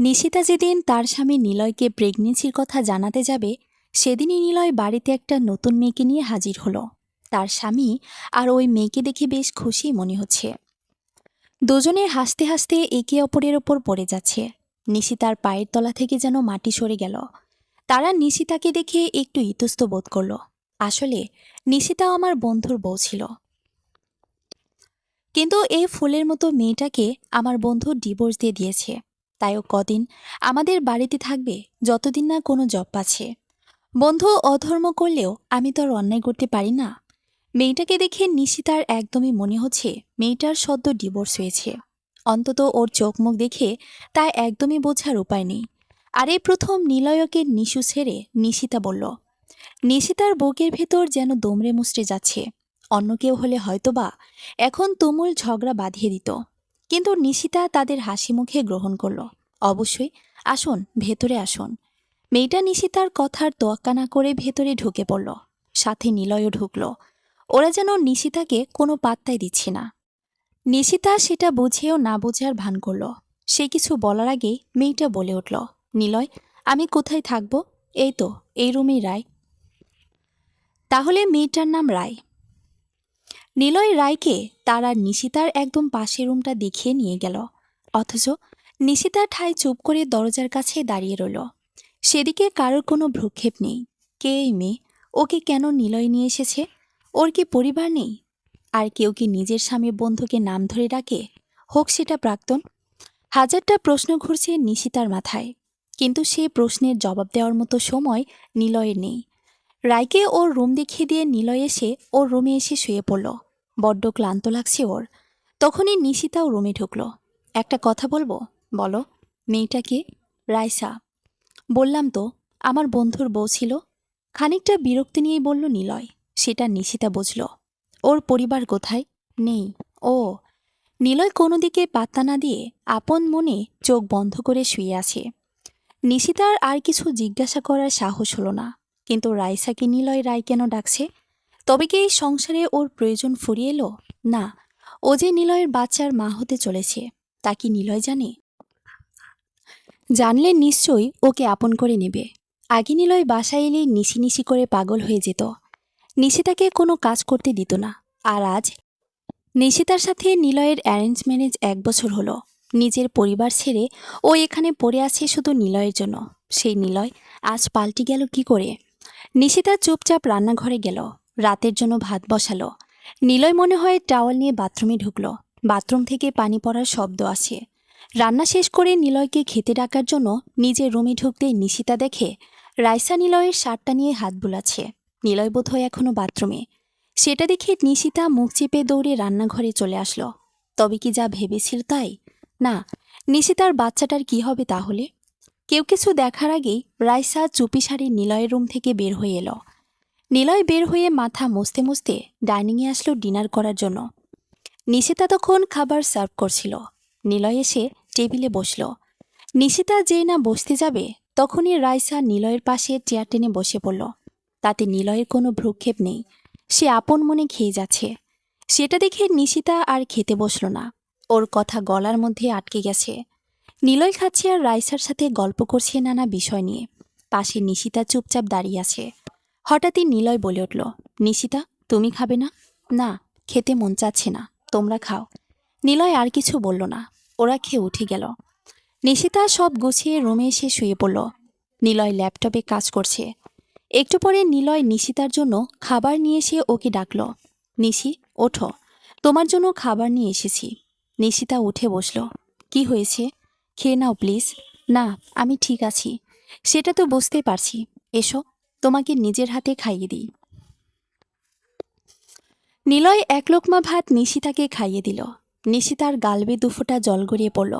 নিশিতা যেদিন তার স্বামী নিলয়কে প্রেগনেন্সির কথা জানাতে যাবে সেদিনই নিলয় বাড়িতে একটা নতুন মেয়েকে নিয়ে হাজির হলো। তার স্বামী আর ওই মেয়েকে দেখে বেশ খুশি মনে হচ্ছে। দুজনে হাসতে হাসতে একে অপরের ওপর পড়ে যাচ্ছে। নিশিতার পায়ের তলা থেকে যেন মাটি সরে গেল। তারা নিশিতাকে দেখে একটু ইতস্ত বোধ করল। আসলে নিশিতাও আমার বন্ধুর বউ ছিল, কিন্তু এই ফুলের মতো মেয়েটাকে আমার বন্ধু ডিভোর্স দিয়ে দিয়েছে। তাইও কদিন আমাদের বাড়িতে থাকবে, যতদিন না কোনো জব পাচ্ছে। বন্ধু অধর্ম করলেও আমি তো আর অন্যায় করতে পারি না। মেয়েটাকে দেখে নিশিতার একদমই মনে হচ্ছে মেয়েটার সদ্য ডিভোর্স হয়েছে। অন্তত ওর চোখ মুখ দেখে তা একদমই বোঝার উপায় নেই। আর এই প্রথম নিলয়কে নিশু ছেড়ে নিশিতা বলল। নিশিতার বুকের ভেতর যেন দমড়ে মুচড়ে যাচ্ছে। অন্য কেউ হলে হয়তোবা এখন তুমুল ঝগড়া বাঁধিয়ে দিত, কিন্তু নিশিতা তাদের হাসি মুখে গ্রহণ করল। অবশ্যই, আসুন ভেতরে আসুন। মেয়েটা নিশিতার কথার তোয়াক্কা না করে ভেতরে ঢুকে পড়ল। সাথে নিলয়ও ঢুকল। ওরা যেন নিশিতাকে কোনো পাত্তাই দিচ্ছে না। নিশিতা সেটা বুঝেও না বোঝার ভান করল। সে কিছু বলার আগেই মেয়েটা বলে উঠল, নিলয়, আমি কোথায় থাকবো? এই তো, এই রুমেই রায়। তাহলে মেয়েটার নাম রায়। নিলয় রায়কে তার আর নিশিতার একদম পাশের রুমটা দেখিয়ে নিয়ে গেল। অথচ নিশিতা ঠায় চুপ করে দরজার কাছে দাঁড়িয়ে রইল। সেদিকে কারোর কোনো ভ্রুক্ষেপ নেই। কে এই মেয়ে? ওকে কেন নিলয় নিয়ে এসেছে? ওর কি পরিবার নেই? আর কেউ কি নিজের স্বামী বন্ধুকে নাম ধরে ডাকে, হোক সেটা প্রাক্তন? হাজারটা প্রশ্ন ঘুরছে নিশিতার মাথায়, কিন্তু সে প্রশ্নের জবাব দেওয়ার মতো সময় নিলয়ের নেই। রায়কে ওর রুম দেখিয়ে দিয়ে নিলয় এসে ওর রুমে এসে শুয়ে পড়ল। বড্ড ক্লান্ত লাগছে ওর। তখনই নিশিতাও রুমে ঢুকল। একটা কথা বলবো? বলো। মেয়েটাকে? রাইসা। বললাম তো, আমার বন্ধুর বউ ছিল। খানিকটা বিরক্তি নিয়েই বলল নিলয়। সেটা নিশিতা বুঝল। ওর পরিবার কোথায়? নেই। ও। নিলয় কোনো দিকে পাত্তা না দিয়ে আপন মনে চোখ বন্ধ করে শুয়ে আছে। নিশিতার আর কিছু জিজ্ঞাসা করার সাহস হলো না। কিন্তু রাইসাকে নিলয় রায় কেন ডাকছে? তবে কি এই সংসারে ওর প্রয়োজন ফুরিয়ে এলো? না, ও যে নিলয়ের বাচ্চার মা হতে চলেছে তা কি নিলয় জানে? জানলে নিশ্চয়ই ওকে আপন করে নেবে। আগে নিলয় বাসায় এলেই নিশি নিশি করে পাগল হয়ে যেত। নিশিতাকে কোনো কাজ করতে দিত না। আর আজ নিশিতার সাথে নিলয়ের অ্যারেঞ্জ ম্যারেজ 1 বছর হলো। নিজের পরিবার ছেড়ে ও এখানে পড়ে আছে শুধু নিলয়ের জন্য। সেই নিলয় আজ পাল্টে গেল কি করে? নিশিতা চুপচাপ রান্নাঘরে গেল। রাতের জন্য ভাত বসালো। নিলয় মনে হয় টাওয়াল নিয়ে বাথরুমে ঢুকলো। বাথরুম থেকে পানি পড়ার শব্দ আসে। রান্না শেষ করে নিলয়কে খেতে ডাকার জন্য নিজের রুমে ঢুকতে নিশিতা দেখে রাইসা নিলয়ের শার্টটা নিয়ে হাত বুলাচ্ছে। নিলয় বোধহয় এখনো বাথরুমে। সেটা দেখে নিশিতা মুখ চেপে দৌড়ে রান্নাঘরে চলে আসলো। তবে কি যা ভেবেছিল তাই? না, নিশিতার বাচ্চাটার কি হবে তাহলে? কেউ কিছু দেখার আগেই রাইসা চুপিসারে নিলয়ের রুম থেকে বের হয়ে এলো। নিলয় বের হয়ে মাথা মুছতে মুছতে ডাইনিংয়ে আসলো ডিনার করার জন্য। নিশিতা তখন খাবার সার্ভ করছিল। নিলয় এসে টেবিলে বসল। নিশিতা যেই না বসতে যাবে তখনই রাইসা নিলয়ের পাশে চেয়ার টেনে বসে পড়ল। তাতে নিলয়ের কোনো ভ্রুক্ষেপ নেই। সে আপন মনে খেয়ে যাচ্ছে। সেটা দেখে নিশিতা আর খেতে বসল না। ওর কথা গলার মধ্যে আটকে গেছে। নিলয় খাচ্ছে আর রাইসার সাথে গল্প করছে নানা বিষয় নিয়ে। পাশে নিশিতা চুপচাপ দাঁড়িয়ে আছে। হঠাৎই নিলয় বলে উঠল, নিশিতা, তুমি খাবে না? না, খেতে মন চাচ্ছে না, তোমরা খাও। নিলয় আর কিছু বলল না। ওরা খেয়ে উঠে গেল। নিশিতা সব গুছিয়ে রুমে এসে শুয়ে পড়ল। নিলয় ল্যাপটপে কাজ করছে। একটু পরে নিলয় নিশিতার জন্য খাবার নিয়ে এসে ওকে ডাকল, নিশি, ওঠো, তোমার জন্য খাবার নিয়ে এসেছি। নিশিতা উঠে বসল। কি হয়েছে? খেয়ে নাও প্লিজ। না, আমি ঠিক আছি। সেটা তো বুঝতেই পারছি। এসো, তোমাকে নিজের হাতে খাইয়ে দিই। নিলয় এক লোকমা ভাত নিশিতাকে খাইয়ে দিল। নিশিতার গালবে দুফোঁটা জল গড়িয়ে পড়ল।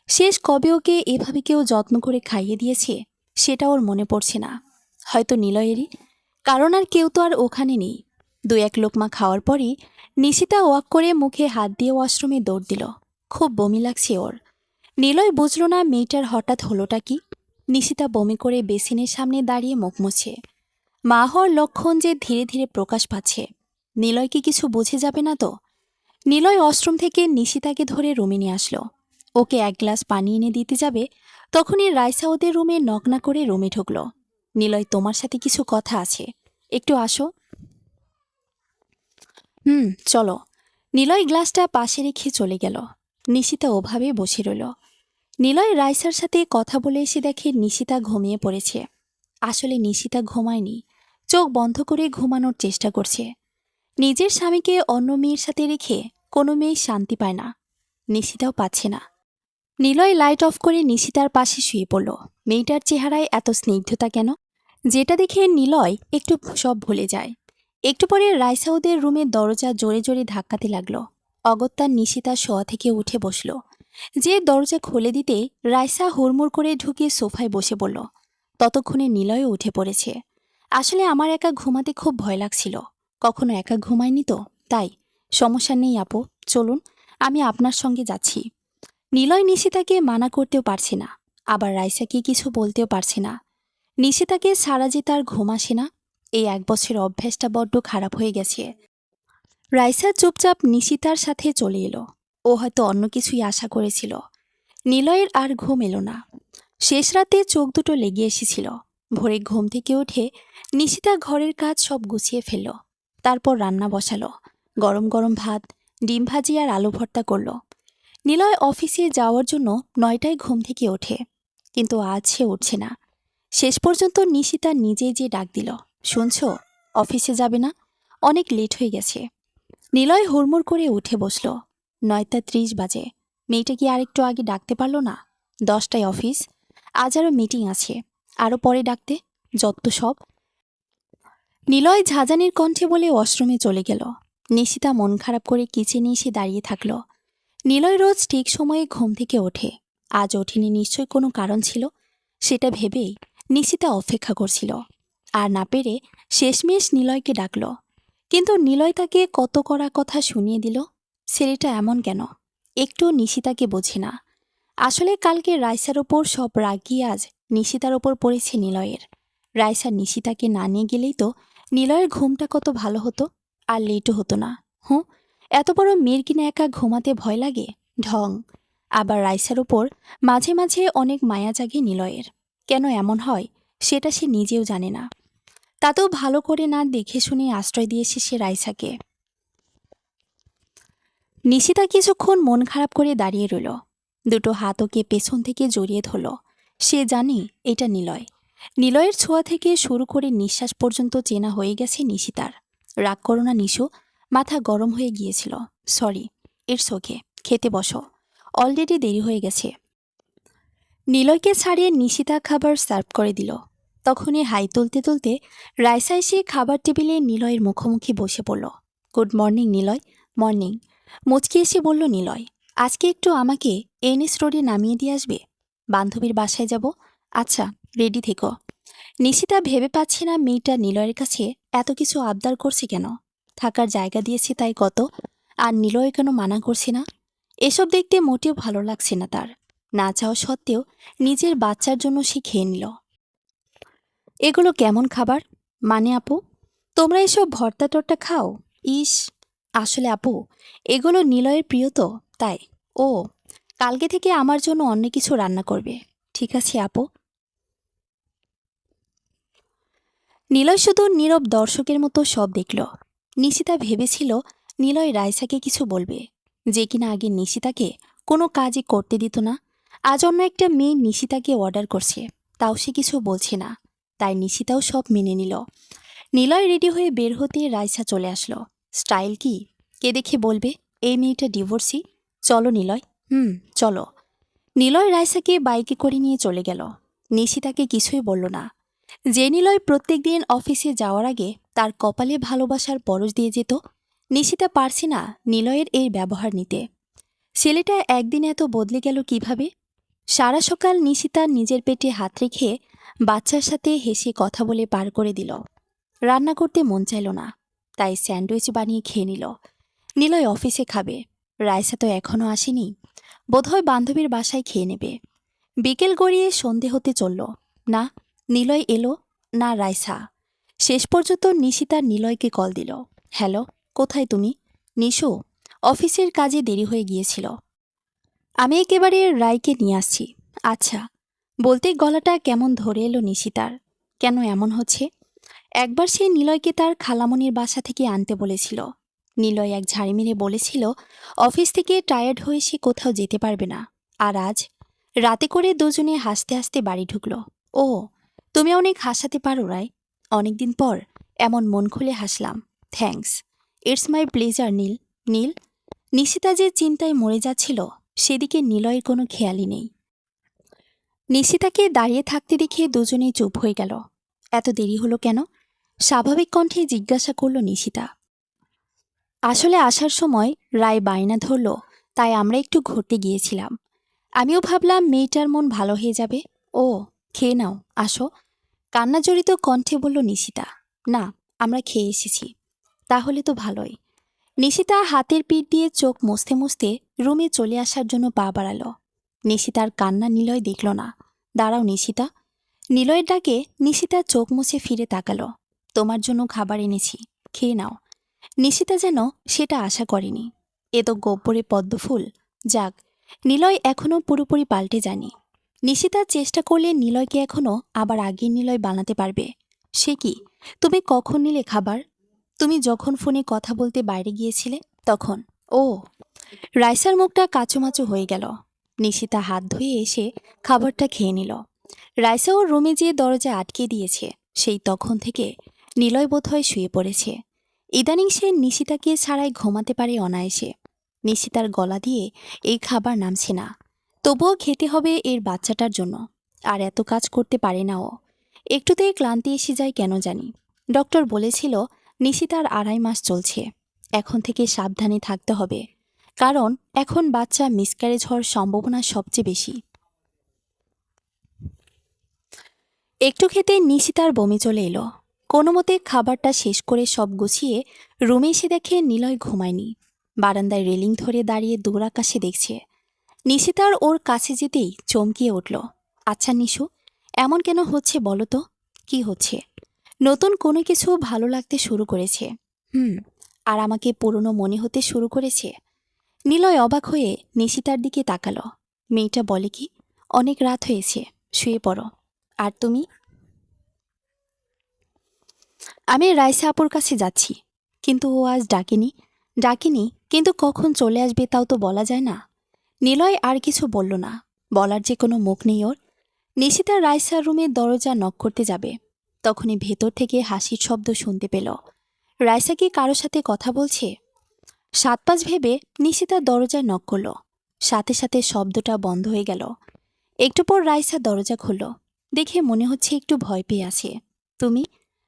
শেষ কবে ওকে এভাবে কেউ যত্ন করে খাইয়ে দিয়েছে সেটা ওর মনে পড়ছে না। হয়তো নিলয়েরই, কারণ আর কেউ তো আর ওখানে নেই। 2-1 লোকমা খাওয়ার পরই নিশিতা ওয়াক করে মুখে হাত দিয়ে ওয়াশরুমে দৌড় দিল। খুব বমি লাগছে ওর। নিলয় বুঝল না মেয়েটার হঠাৎ হলোটা কি। নিশিতা বমি করে বেসিনের সামনে দাঁড়িয়ে মুখ মুছে। মা হওয়ার লক্ষণ যে ধীরে ধীরে প্রকাশ পাচ্ছে। নিলয় কি কিছু বুঝে যাবে না তো? নিলয় ওয়াশরুম থেকে নিশিতাকে ধরে রুমে নিয়ে আসলো। ওকে এক গ্লাস পানি এনে দিতে যাবে, তখনই রাইসা ওদের রুমে নক না করে রুমে ঢুকল। নিলয়, তোমার সাথে কিছু কথা আছে, একটু আসো। চলো। নিলয় গ্লাসটা পাশে রেখে চলে গেল। নিশিতা ওভাবে বসে রইল। নিলয় রাইসার সাথে কথা বলে এসে দেখে নিশিতা ঘুমিয়ে পড়েছে। আসলে নিশিতা ঘুমায়নি, চোখ বন্ধ করে ঘুমানোর চেষ্টা করছে। নিজের স্বামীকে অন্য মেয়ের সাথে রেখে কোনো মেয়ে শান্তি পায় না, নিশিতাও পাচ্ছে না। নিলয় লাইট অফ করে নিশিতার পাশে শুয়ে পড়ল। মেয়েটার চেহারায় এত স্নিগ্ধতা কেন, যেটা দেখে নিলয় একটু সব ভুলে যায়। একটু পরে রাইসা ওদের রুমের দরজা জোরে জোরে ধাক্কাতে লাগলো। অগত্যা নিশিতা শোয়া থেকে উঠে বসল। যে দরজা খুলে দিতে রাইসা হুড়মুড় করে ঢুকে সোফায় বসে পড়ল। ততক্ষণে নিলয়ও উঠে পড়েছে। আসলে আমার একা ঘুমাতে খুব ভয় লাগছিল, কখনো একা ঘুমায়নি তো, তাই। সমস্যা নেই আপু, চলুন, আমি আপনার সঙ্গে যাচ্ছি। নিলয় নিশিতাকে মানা করতেও পারছে না, আবার রাইসাকে কিছু বলতেও পারছে না। নিশিতাকে সারা যে তার ঘুম আসে না, এই 1 বছরের অভ্যাসটা বড্ড খারাপ হয়ে গেছে। রাইসা চুপচাপ নিশিতার সাথে চলে এলো। ও হয়তো অন্য কিছুই আশা করেছিল। নিলয়ের আর ঘুম এলো না। শেষ রাতে চোখ দুটো লেগে এসেছিল। ভোরে ঘুম থেকে উঠে নিশিতা ঘরের কাজ সব গুছিয়ে ফেলল। তারপর রান্না বসালো। গরম গরম ভাত, ডিম ভাজি আর আলু ভর্তা করল। নিলয় অফিসে যাওয়ার জন্য 9টায় ঘুম থেকে ওঠে, কিন্তু আজ সে উঠছে না। শেষ পর্যন্ত নিশিতা নিজেই যে ডাক দিল, শুনছো, অফিসে যাবে না? অনেক লেট হয়ে গেছে। নিলয় হুড়মুড় করে উঠে বসল। 9টা 30 বাজে। মেয়েটা কি আরেকটু আগে ডাকতে পারল না? 10টায় অফিস, আজ আরও মিটিং আছে, আরও পরে ডাকতে, যত সব। নিলয় ঝাঁঝানির কণ্ঠে বলে ওয়াশরুমে চলে গেল। নিশিতা মন খারাপ করে কিচেনে এসে দাঁড়িয়ে থাকল। নিলয় রোজ ঠিক সময়ে ঘুম থেকে ওঠে, আজ ওঠেনি, নিশ্চয়ই কোনো কারণ ছিল। সেটা ভেবেই নিশিতা অপেক্ষা করছিল। আর না পেরে শেষমেশ নিলয়কে ডাকল, কিন্তু নিলয় তাকে কত কড়া কথা শুনিয়ে দিল। ছেলেটা এমন কেন, একটু নিশিতাকে বোঝে না। আসলে কালকে রাইসার ওপর সব রাগই আজ নিশিতার ওপর পড়েছে নিলয়ের। রাইসা নিশিতাকে না নিয়ে গেলেই তো নিলয়ের ঘুমটা কত ভালো হতো, আর লেটও হতো না। এত বড় মেয়ের কিনা একা ঘুমাতে ভয় লাগে, ঢং। আবার রাইসার ওপর মাঝে মাঝে অনেক মায়া জাগে নিলয়ের। কেন এমন হয় সেটা সে নিজেও জানে না। তাতেও ভালো করে না দেখে শুনে আশ্রয় দিয়েছে সে রাইসাকে। নিশিতা কিছুক্ষণ মন খারাপ করে দাঁড়িয়ে রইল। দুটো হাত ওকে পেছন থেকে জড়িয়ে ধরল। সে জানে এটা নিলয়। নিলয়ের ছোঁয়া থেকে শুরু করে নিঃশ্বাস পর্যন্ত চেনা হয়ে গেছে নিশিতার। রাগ করো না নিশু, মাথা গরম হয়ে গিয়েছিল, সরি। ইটস ওকে, খেতে বসো, অলরেডি দেরি হয়ে গেছে। নিলয়কে ছাড়িয়ে নিশিতা খাবার সার্ভ করে দিল। তখনই হাই তুলতে তুলতে রাইসা এসে খাবার টেবিলে নিলয়ের মুখোমুখি বসে পড়ল। Good morning Niloy. মর্নিং। মুচকি এসে বলল নিলয়, আজকে একটু আমাকে এনএস রোডে নামিয়ে দিয়ে আসবে? বান্ধবীর বাসায় যাব। আচ্ছা, রেডি থেকো। নিশিতা ভেবে পাচ্ছে না মেয়েটা নিলয়ের কাছে এত কিছু আবদার করছে কেন। থাকার জায়গা দিয়েছে তাই কত, আর নিলয় কেন মানা করছে না। এসব দেখতে মোটেও ভালো লাগছে না তার। না চাওয়া সত্ত্বেও নিজের বাচ্চার জন্য সে খেয়ে নিল। এগুলো কেমন খাবার? মানে আপু, তোমরা এসব ভর্তা টর্তা খাও? ইস, আসলে আপু, এগুলো নিলয়ের প্রিয় তো, তাই। ও, কালকে থেকে আমার জন্য অন্য কিছু রান্না করবে। ঠিক আছে আপু। নিলয় শুধু নীরব দর্শকের মতো সব দেখল। নিশিতা ভেবেছিল নিলয় রাইসাকে কিছু বলবে, যে কিনা আগে নিশিতাকে কোনো কাজই করতে দিত না। আজ অন্য একটা মেয়ে নিশিতাকে অর্ডার করছে, তাও সে কিছু বলছে না। তাই নিশিতাও সব মেনে নিল। নিলয় রেডি হয়ে বের হতে রাইসা চলে আসলো। স্টাইল কি, কে দেখে বলবে এই মেয়েটা ডিভোর্সি। চলো নিলয়। চলো। নিলয় রাইসাকে বাইকে করে নিয়ে চলে গেল। নিশিতাকে কিছুই বলল না। যে নিলয় প্রত্যেকদিন অফিসে যাওয়ার আগে তার কপালে ভালোবাসার পরশ দিয়ে যেত, নিশিতা পারছে না নিলয়ের এই ব্যবহার নিতে। ছেলেটা একদিন এত বদলে গেল কিভাবে? সারা সকাল নিশিতা নিজের পেটে হাত রেখে বাচ্চার সাথে হেসে কথা বলে পার করে দিল। রান্না করতে মন চাইল না, তাই স্যান্ডউইচ বানিয়ে খেয়ে নিল। নিলয় অফিসে খাবে, রাইসা তো এখনও আসেনি, বোধহয় বান্ধবীর বাসায় খেয়ে নেবে। বিকেল গড়িয়ে সন্ধে হতে চলল, না নিলয় এলো, না রাইসা। শেষ পর্যন্ত নিশিতা নিলয়কে কল দিল। হ্যালো, কোথায় তুমি? নিশু, অফিসের কাজে দেরি হয়ে গিয়েছিল। আমি একেবারে রাইকে নিয়ে আসছি। আচ্ছা, বলতে গলাটা কেমন ধরে এলো নিশিতার। কেন এমন হচ্ছে? একবার সে নিলয়কে তার খালামণির বাসা থেকে আনতে বলেছিল। নিলয় এক ঝাড়ি মেরে বলেছিল অফিস থেকে টায়ার্ড হয়ে সে কোথাও যেতে পারবে না। আর আজ রাতে করে দুজনে হাসতে হাসতে বাড়ি ঢুকলো। ও, তুমি অনেক হাসাতে পারো রায়। অনেকদিন পর এমন মন খুলে হাসলাম। থ্যাঙ্কস। ইটস মাই প্লেজার নীল। নীল, নিশিতা যে চিন্তায় মরে যাচ্ছিল সেদিকে নিলয়ের কোনো খেয়ালই নেই। নিশিতাকে দাঁড়িয়ে থাকতে দেখে দুজনেই চুপ হয়ে গেল। এত দেরি হলো কেন? স্বাভাবিক কণ্ঠে জিজ্ঞাসা করল নিশিতা। আসলে আসার সময় রায় বায়না ধরল, তাই আমরা একটু ঘুরতে গিয়েছিলাম। আমিও ভাবলাম মেয়েটার মন ভালো হয়ে যাবে। ও, খেয়ে নাও, আসো। কান্নাজড়িত কণ্ঠে বলল নিশিতা। না, আমরা খেয়ে এসেছি। তাহলে তো ভালোই। নিশিতা হাতের পিঠ দিয়ে চোখ মুছতে মুছতে রুমে চলে আসার জন্য পা বাড়াল। নিশিতার কান্না নিলয় দেখল না। দাঁড়াও নিশিতা। নিলয়ের ডাকে নিশিতা চোখ মুছে ফিরে তাকালো। তোমার জন্য খাবার এনেছি, খেয়ে নাও। নিশিতা যেন সেটা আশা করেনি। এ তো গোপরে পদ্মফুল। যাক, নিলয় এখনও পুরোপুরি পাল্টে যায়নি। নিশিতা চেষ্টা করলে নিলয়কে এখনও আবার আগের নিলয় বানাতে পারবে। সে কি? তুমি কখন নিলে খাবার? তুমি যখন ফোনে কথা বলতে বাইরে গিয়েছিলে তখন। ও। রাইসার মুখটা কাচুমাচু হয়ে গেল। নিশিতা হাত ধুয়ে এসে খাবারটা খেয়ে নিল। রাইসা ওর রুমে যেয়ে দরজা আটকে দিয়েছে। সেই তখন থেকে নিলয় বোধহয় শুয়ে পড়েছে। ইদানিং সে নিশিতাকে ছাড়াই ঘুমাতে পারে অনায়াসে। নিশিতার গলা দিয়ে এই খাবার নামছে না। তবুও খেতে হবে এর বাচ্চাটার জন্য। আর এত কাজ করতে পারে না ও। একটুতেই ক্লান্তি এসে যায় কেন জানি। ডক্টর বলেছিল নিশিতার 2.5 মাস চলছে। এখন থেকে সাবধানে থাকতে হবে, কারণ এখন বাচ্চা মিসক্যারেজ হওয়ার সম্ভাবনা সবচেয়ে বেশি। একটু খেতে নিশিতার বমি চলে এলো। কোনো মতে খাবারটা শেষ করে সব গুছিয়ে রুমে এসে দেখে নিলয় ঘুমায়নি। বারান্দায় রেলিং ধরে দাঁড়িয়ে দূর আকাশে দেখছে। নিশিতার ওর কাছে যেতেই চমকিয়ে উঠল। আচ্ছা নিশু, এমন কেন হচ্ছে বলো তো? কি হচ্ছে? নতুন কোনো কিছু ভালো লাগতে শুরু করেছে। আর আমাকে পুরনো মনে হতে শুরু করেছে। নিলয় অবাক হয়ে নিশিতার দিকে তাকালো। মেয়েটা বলে কি, অনেক রাত হয়েছে, শুয়ে পড়ো। আর তুমি? আমি রাইসা আপুর কাছে যাচ্ছি। কিন্তু ও আজ ডাকেনি, কিন্তু কখন চলে আসবে তাও তো বলা যায় না। নিলয় আর কিছু বলল না। বলার যে কোনো মুখ নেই ওর। নিশিতা রাইসার রুমের দরজা নক করতে যাবে, তখনই ভেতর থেকে হাসির শব্দ শুনতে পেল। রাইসা কি কারো সাথে কথা বলছে? 7-5 ভেবে নিশিতা দরজায় নক করল। সাথে সাথে শব্দটা বন্ধ হয়ে গেল। একটু পর রাইসা দরজা খুলল। দেখে মনে হচ্ছে একটু ভয় পেয়ে আছে। তুমি?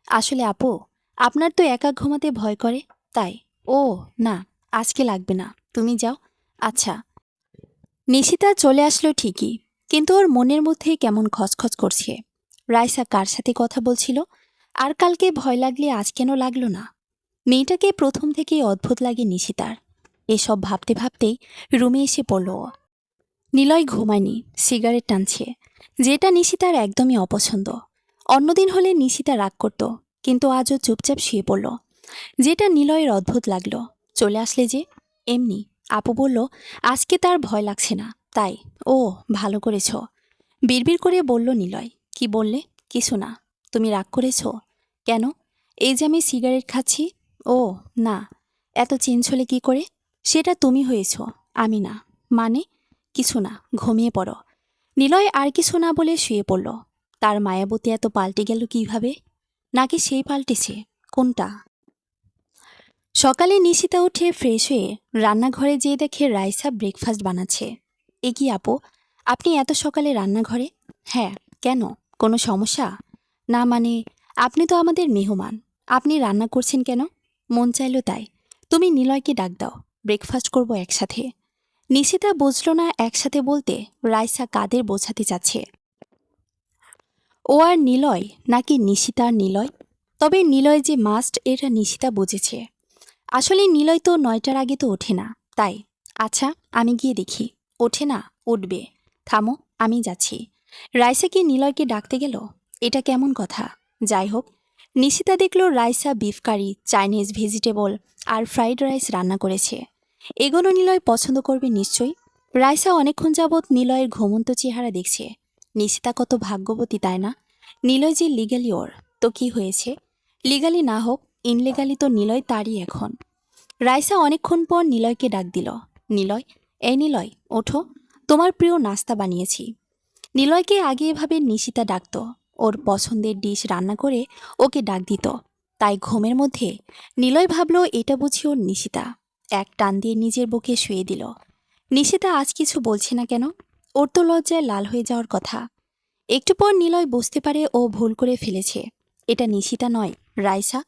আসলে আপু, আপনার তো একা ঘুমাতে ভয় করে, তাই। ও না, আজকে লাগবে না, তুমি যাও। আচ্ছা। নিশিতা চলে আসলো ঠিকই, কিন্তু ওর মনের মধ্যে কেমন খচখচ করছে। রাইসা কার সাথে কথা বলছিল? আর কালকে ভয় লাগলে আজ কেন লাগলো না? মেয়েটাকে প্রথম থেকেই অদ্ভুত লাগে নিশিতার। এসব ভাবতে ভাবতেই রুমে এসে পড়ল ও। নিলয় ঘুমায়নি, সিগারেট টানছে, যেটা নিশিতার একদমই অপছন্দ। অন্যদিন হলে নিশিতা রাগ করত, কিন্তু আজও চুপচাপ শুয়ে পড়ল, যেটা নিলয়ের অদ্ভুত লাগলো। চলে আসলে যে এমনি। আপু বলল আজকে তার ভয় লাগছে না, তাই। ও, ভালো করেছ। বিড়বিড় করে বলল নিলয়। কি বললে? কিছু না। তুমি রাগ করেছ? কেন? এই যে আমি সিগারেট খাচ্ছি। ও না, এত চেঞ্জ হলে কি করে? সেটা তুমি হয়েছ, আমি না। মানে? কিছু না, ঘুমিয়ে পড়ো। নিলয় আর কিছু না বলে শুয়ে পড়ল। তার মায়াবতী এত পাল্টে গেল কিভাবে? নাকি সেই পাল্টেছে? কোনটা? সকালে নিশিতা উঠে ফ্রেশ হয়ে রান্নাঘরে যেয়ে দেখে রাইসা ব্রেকফাস্ট বানাচ্ছে। এ কি আপু, আপনি এত সকালে রান্নাঘরে? হ্যাঁ, কেন? কোনো সমস্যা? না মানে, আপনি তো আমাদের মেহমান, আপনি রান্না করছেন কেন? মন চাইল তাই। তুমি নিলয়কে ডাক দাও, ব্রেকফাস্ট করব একসাথে। নিশিতা বুঝল না একসাথে বলতে রাইসা কাদের বোঝাতে চাচ্ছে। ও আর নিলয়, নাকি নিশিতা আর নিলয়? তবে নিলয় যে মাস্ট এটা নিশিতা বুঝেছে। আসলে নিলয় তো 9টার আগে তো ওঠে না, তাই। আচ্ছা, আমি গিয়ে দেখি। ওঠে না? উঠবে। থামো, আমি যাচ্ছি। রাইসা কি নিলয়কে ডাকতে গেল? এটা কেমন কথা? যাই হোক, নিশিতা দেখল Raisa beef curry, Chinese vegetable আর ফ্রাইড রাইস রান্না করেছে। এগুলো নিলয় পছন্দ করবে নিশ্চয়ই। রাইসা অনেকক্ষণ যাবৎ নিলয়ের ঘুমন্ত চেহারা দেখছে। নিশিতা কত ভাগ্যবতী, তাই না? নিলয় যে লিগালি ওর, তো কি হয়েছে? লিগালি না হোক, ইনলিগালি তো নিলয় তারই এখন। রাইসা অনেকক্ষণ পর নিলয়কে ডাক দিল। নিলয়, এই নিলয়, ওঠো, তোমার প্রিয় নাস্তা বানিয়েছি। নিলয়কে আগে এভাবে নিশিতা ডাকত, ওর পছন্দের ডিশ রান্না করে ওকে ডাক দিত। তাই ঘুমের মধ্যে নিলয় ভাবল এটা বুঝি ওর নিশিতা। এক টান দিয়ে নিজের বুকে শুয়ে দিল। নিশিতা আজ কিছু বলছে না কেন? ওর তো লজ্জায় লাল হয়ে যাওয়ার কথা। একটু পর নিলয় বুঝতে পারে ও ভুল করে ফেলেছে। এটা নিশিতা নয়, রাইসা।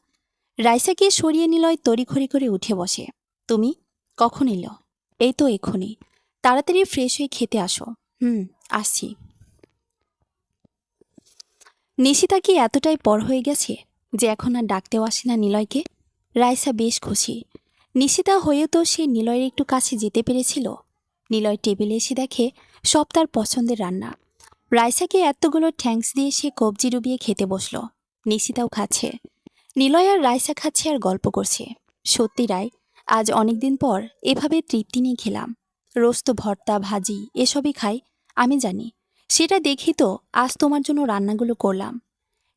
রাইসাকে সরিয়ে নিলয় তড়িঘড়ি করে উঠে বসে। তুমি কখন এলো? এই তো এক্ষুনি। তাড়াতাড়ি ফ্রেশ হয়ে খেতে আসো। আসছি। নিশিতা কি এতটাই পর হয়ে গেছে যে এখন আর ডাকতেও আসে না নিলয়কে? রাইসা বেশ খুশি। নিশিতা হয়েও তো সে নিলয়ের একটু কাছে যেতে পেরেছিল। নিলয় টেবিলে এসে দেখে সব তার পছন্দের রান্না। রাইসাকে এতগুলো থ্যাঙ্কস দিয়ে সে কবজি ডুবিয়ে খেতে বসল। নিশিতাও খাচ্ছে। নিলয় আর রাইসা খাচ্ছে আর গল্প করছে। সত্যি রায়, আজ অনেকদিন পর এভাবে তৃপ্তি নিয়ে খেলাম। রোজ তো ভর্তা ভাজি এসবই খাই, আমি জানি। সেটা দেখি তো আজ তোমার জন্য রান্নাগুলো করলাম।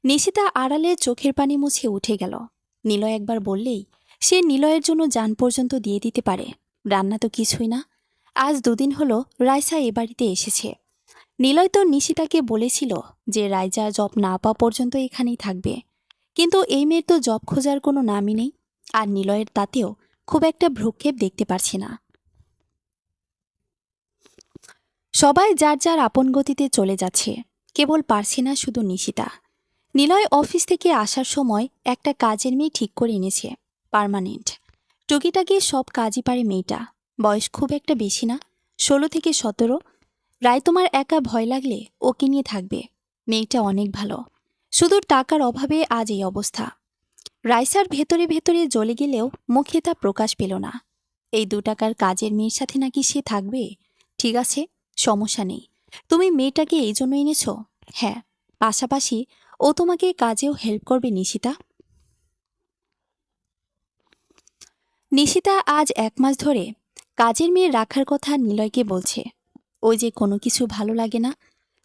নিশিতা আড়ালে চোখের পানি মুছে উঠে গেল। নিলয় একবার বললেই সে নিলয়ের জন্য যান পর্যন্ত দিয়ে দিতে পারে। রান্না তো কিছুই না। আজ দুদিন হলো রাইসা এ বাড়িতে এসেছে। নিলয় তো নিশিতাকে বলেছিল যে রাইজা জব না পাওয়া পর্যন্ত এখানেই থাকবে। কিন্তু এই মেয়ের তো জব খোঁজার কোনো নামই নেই। আর নিলয়ের তাতেও খুব একটা ভ্রুক্ষেপ দেখতে পারছি না। সবাই যার যার আপন গতিতে চলে যাচ্ছে, কেবল পারছে না শুধু নিশিতা। নিলয় অফিস থেকে আসার সময় একটা কাজের মেয়ে ঠিক করে এনেছে, পার্মানেন্ট। টুকিটাকি সব কাজই পারে মেয়েটা। বয়স খুব একটা বেশি না, 16 থেকে 17। রায় তোমার একা ভয় লাগলে ওকে নিয়ে থাকবে। মেয়েটা অনেক ভালো, শুধু টাকার অভাবে আজ এই অবস্থা। রাইসার ভেতরে ভেতরে জ্বলে গেলেও মুখে তা প্রকাশ পেল না। এই 2 টাকার কাজের মেয়ের সাথে নাকি সে থাকবে? ঠিক আছে, সমস্যা নেই। তুমি মেয়েটাকে এই জন্য এনেছ? হ্যাঁ, পাশাপাশি ও তোমাকে কাজেও হেল্প করবে নিশিতা। নিশিতা আজ 1 মাস ধরে কাজের মেয়ে রাখার কথা নিলয়কে বলছে। ওই যে কোনো কিছু ভালো লাগে না,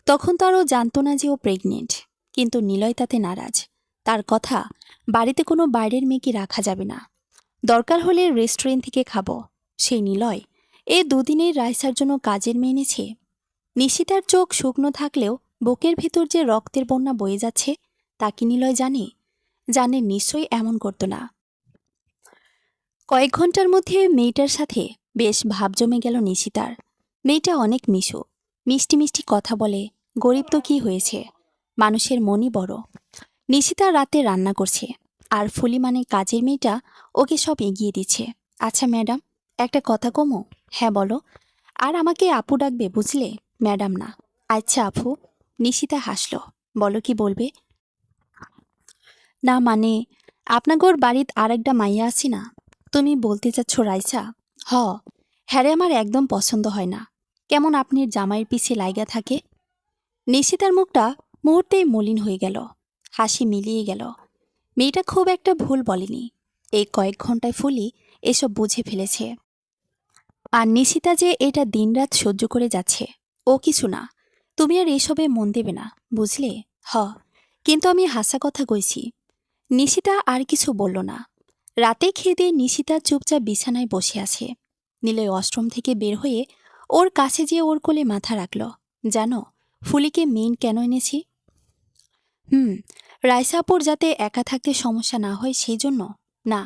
তখন তো আর ও জানত না যে ও প্রেগনেন্ট। কিন্তু নিলয় তাতে নারাজ। তার কথা, বাড়িতে কোনো বাইরের মেয়েকে রাখা যাবে না। দরকার হলে রেস্টুরেন্ট থেকে খাবো। সেই নিলয় এ দুদিনেই রাইসার জন্য কাজের মেয়ে এনেছে। নিশিতার চোখ শুকনো থাকলেও বুকের ভেতর যে রক্তের বন্যা বয়ে যাচ্ছে তা কি নিলয় জানে? জানে নিশ্চয়ই এমন করতো না। কয়েক ঘন্টার মধ্যে মেয়েটার সাথে বেশ ভাব জমে গেল নিশিতার। মেয়েটা অনেক মিশু, মিষ্টি মিষ্টি কথা বলে। গরিব তো কি হয়েছে, মানুষের মনই বড়। নিশিতা রাতে রান্না করছে, আর ফুলি মানে কাজের মেয়েটা ওকে সব এগিয়ে দিচ্ছে। আচ্ছা ম্যাডাম, একটা কথা কমো? হ্যাঁ বলো। আর আমাকে আপু ডাকবে বুঝলে, ম্যাডাম না। আচ্ছা আপু। নিশিতা হাসল। বলো কি বলবে? না মানে, আপনাগোর বাড়িত আর একটা মাইয়া আছি না। তুমি বলতে চাচ্ছ রাইসা? হ। হ্যারে আমার একদম পছন্দ হয় না। কেমন আপনির জামাইয়ের পিছে লাইগা থাকে। নিশিতার মুখটা মুহূর্তেই মলিন হয়ে গেল, হাসি মিলিয়ে গেল। মেয়েটা খুব একটা ভুল বলেনি। এই কয়েক ঘন্টায় ফুলি এসব বুঝে ফেলেছে। আর নিশিতা যে এটা দিনরাত সহ্য করে যাচ্ছে, ও কিছু না। তুমি আর এসবে মন দেবে না, বুঝলে? হ। কিন্তু আমি হাসা কথা কইছি। নিশিতা আর কিছু বলল না। রাতে খেয়ে দিয়ে নিশিতা চুপচাপ বিছানায় বসে আছে। নিলয় অষ্টম থেকে বের হয়ে ওর কাছে যেয়ে ওর কোলে মাথা রাখল। জানো ফুলিকে মেইন কেন এনেছি? হুম, রাইসাপুর যাতে একা থাকতে সমস্যা না হয় সেই জন্য। না,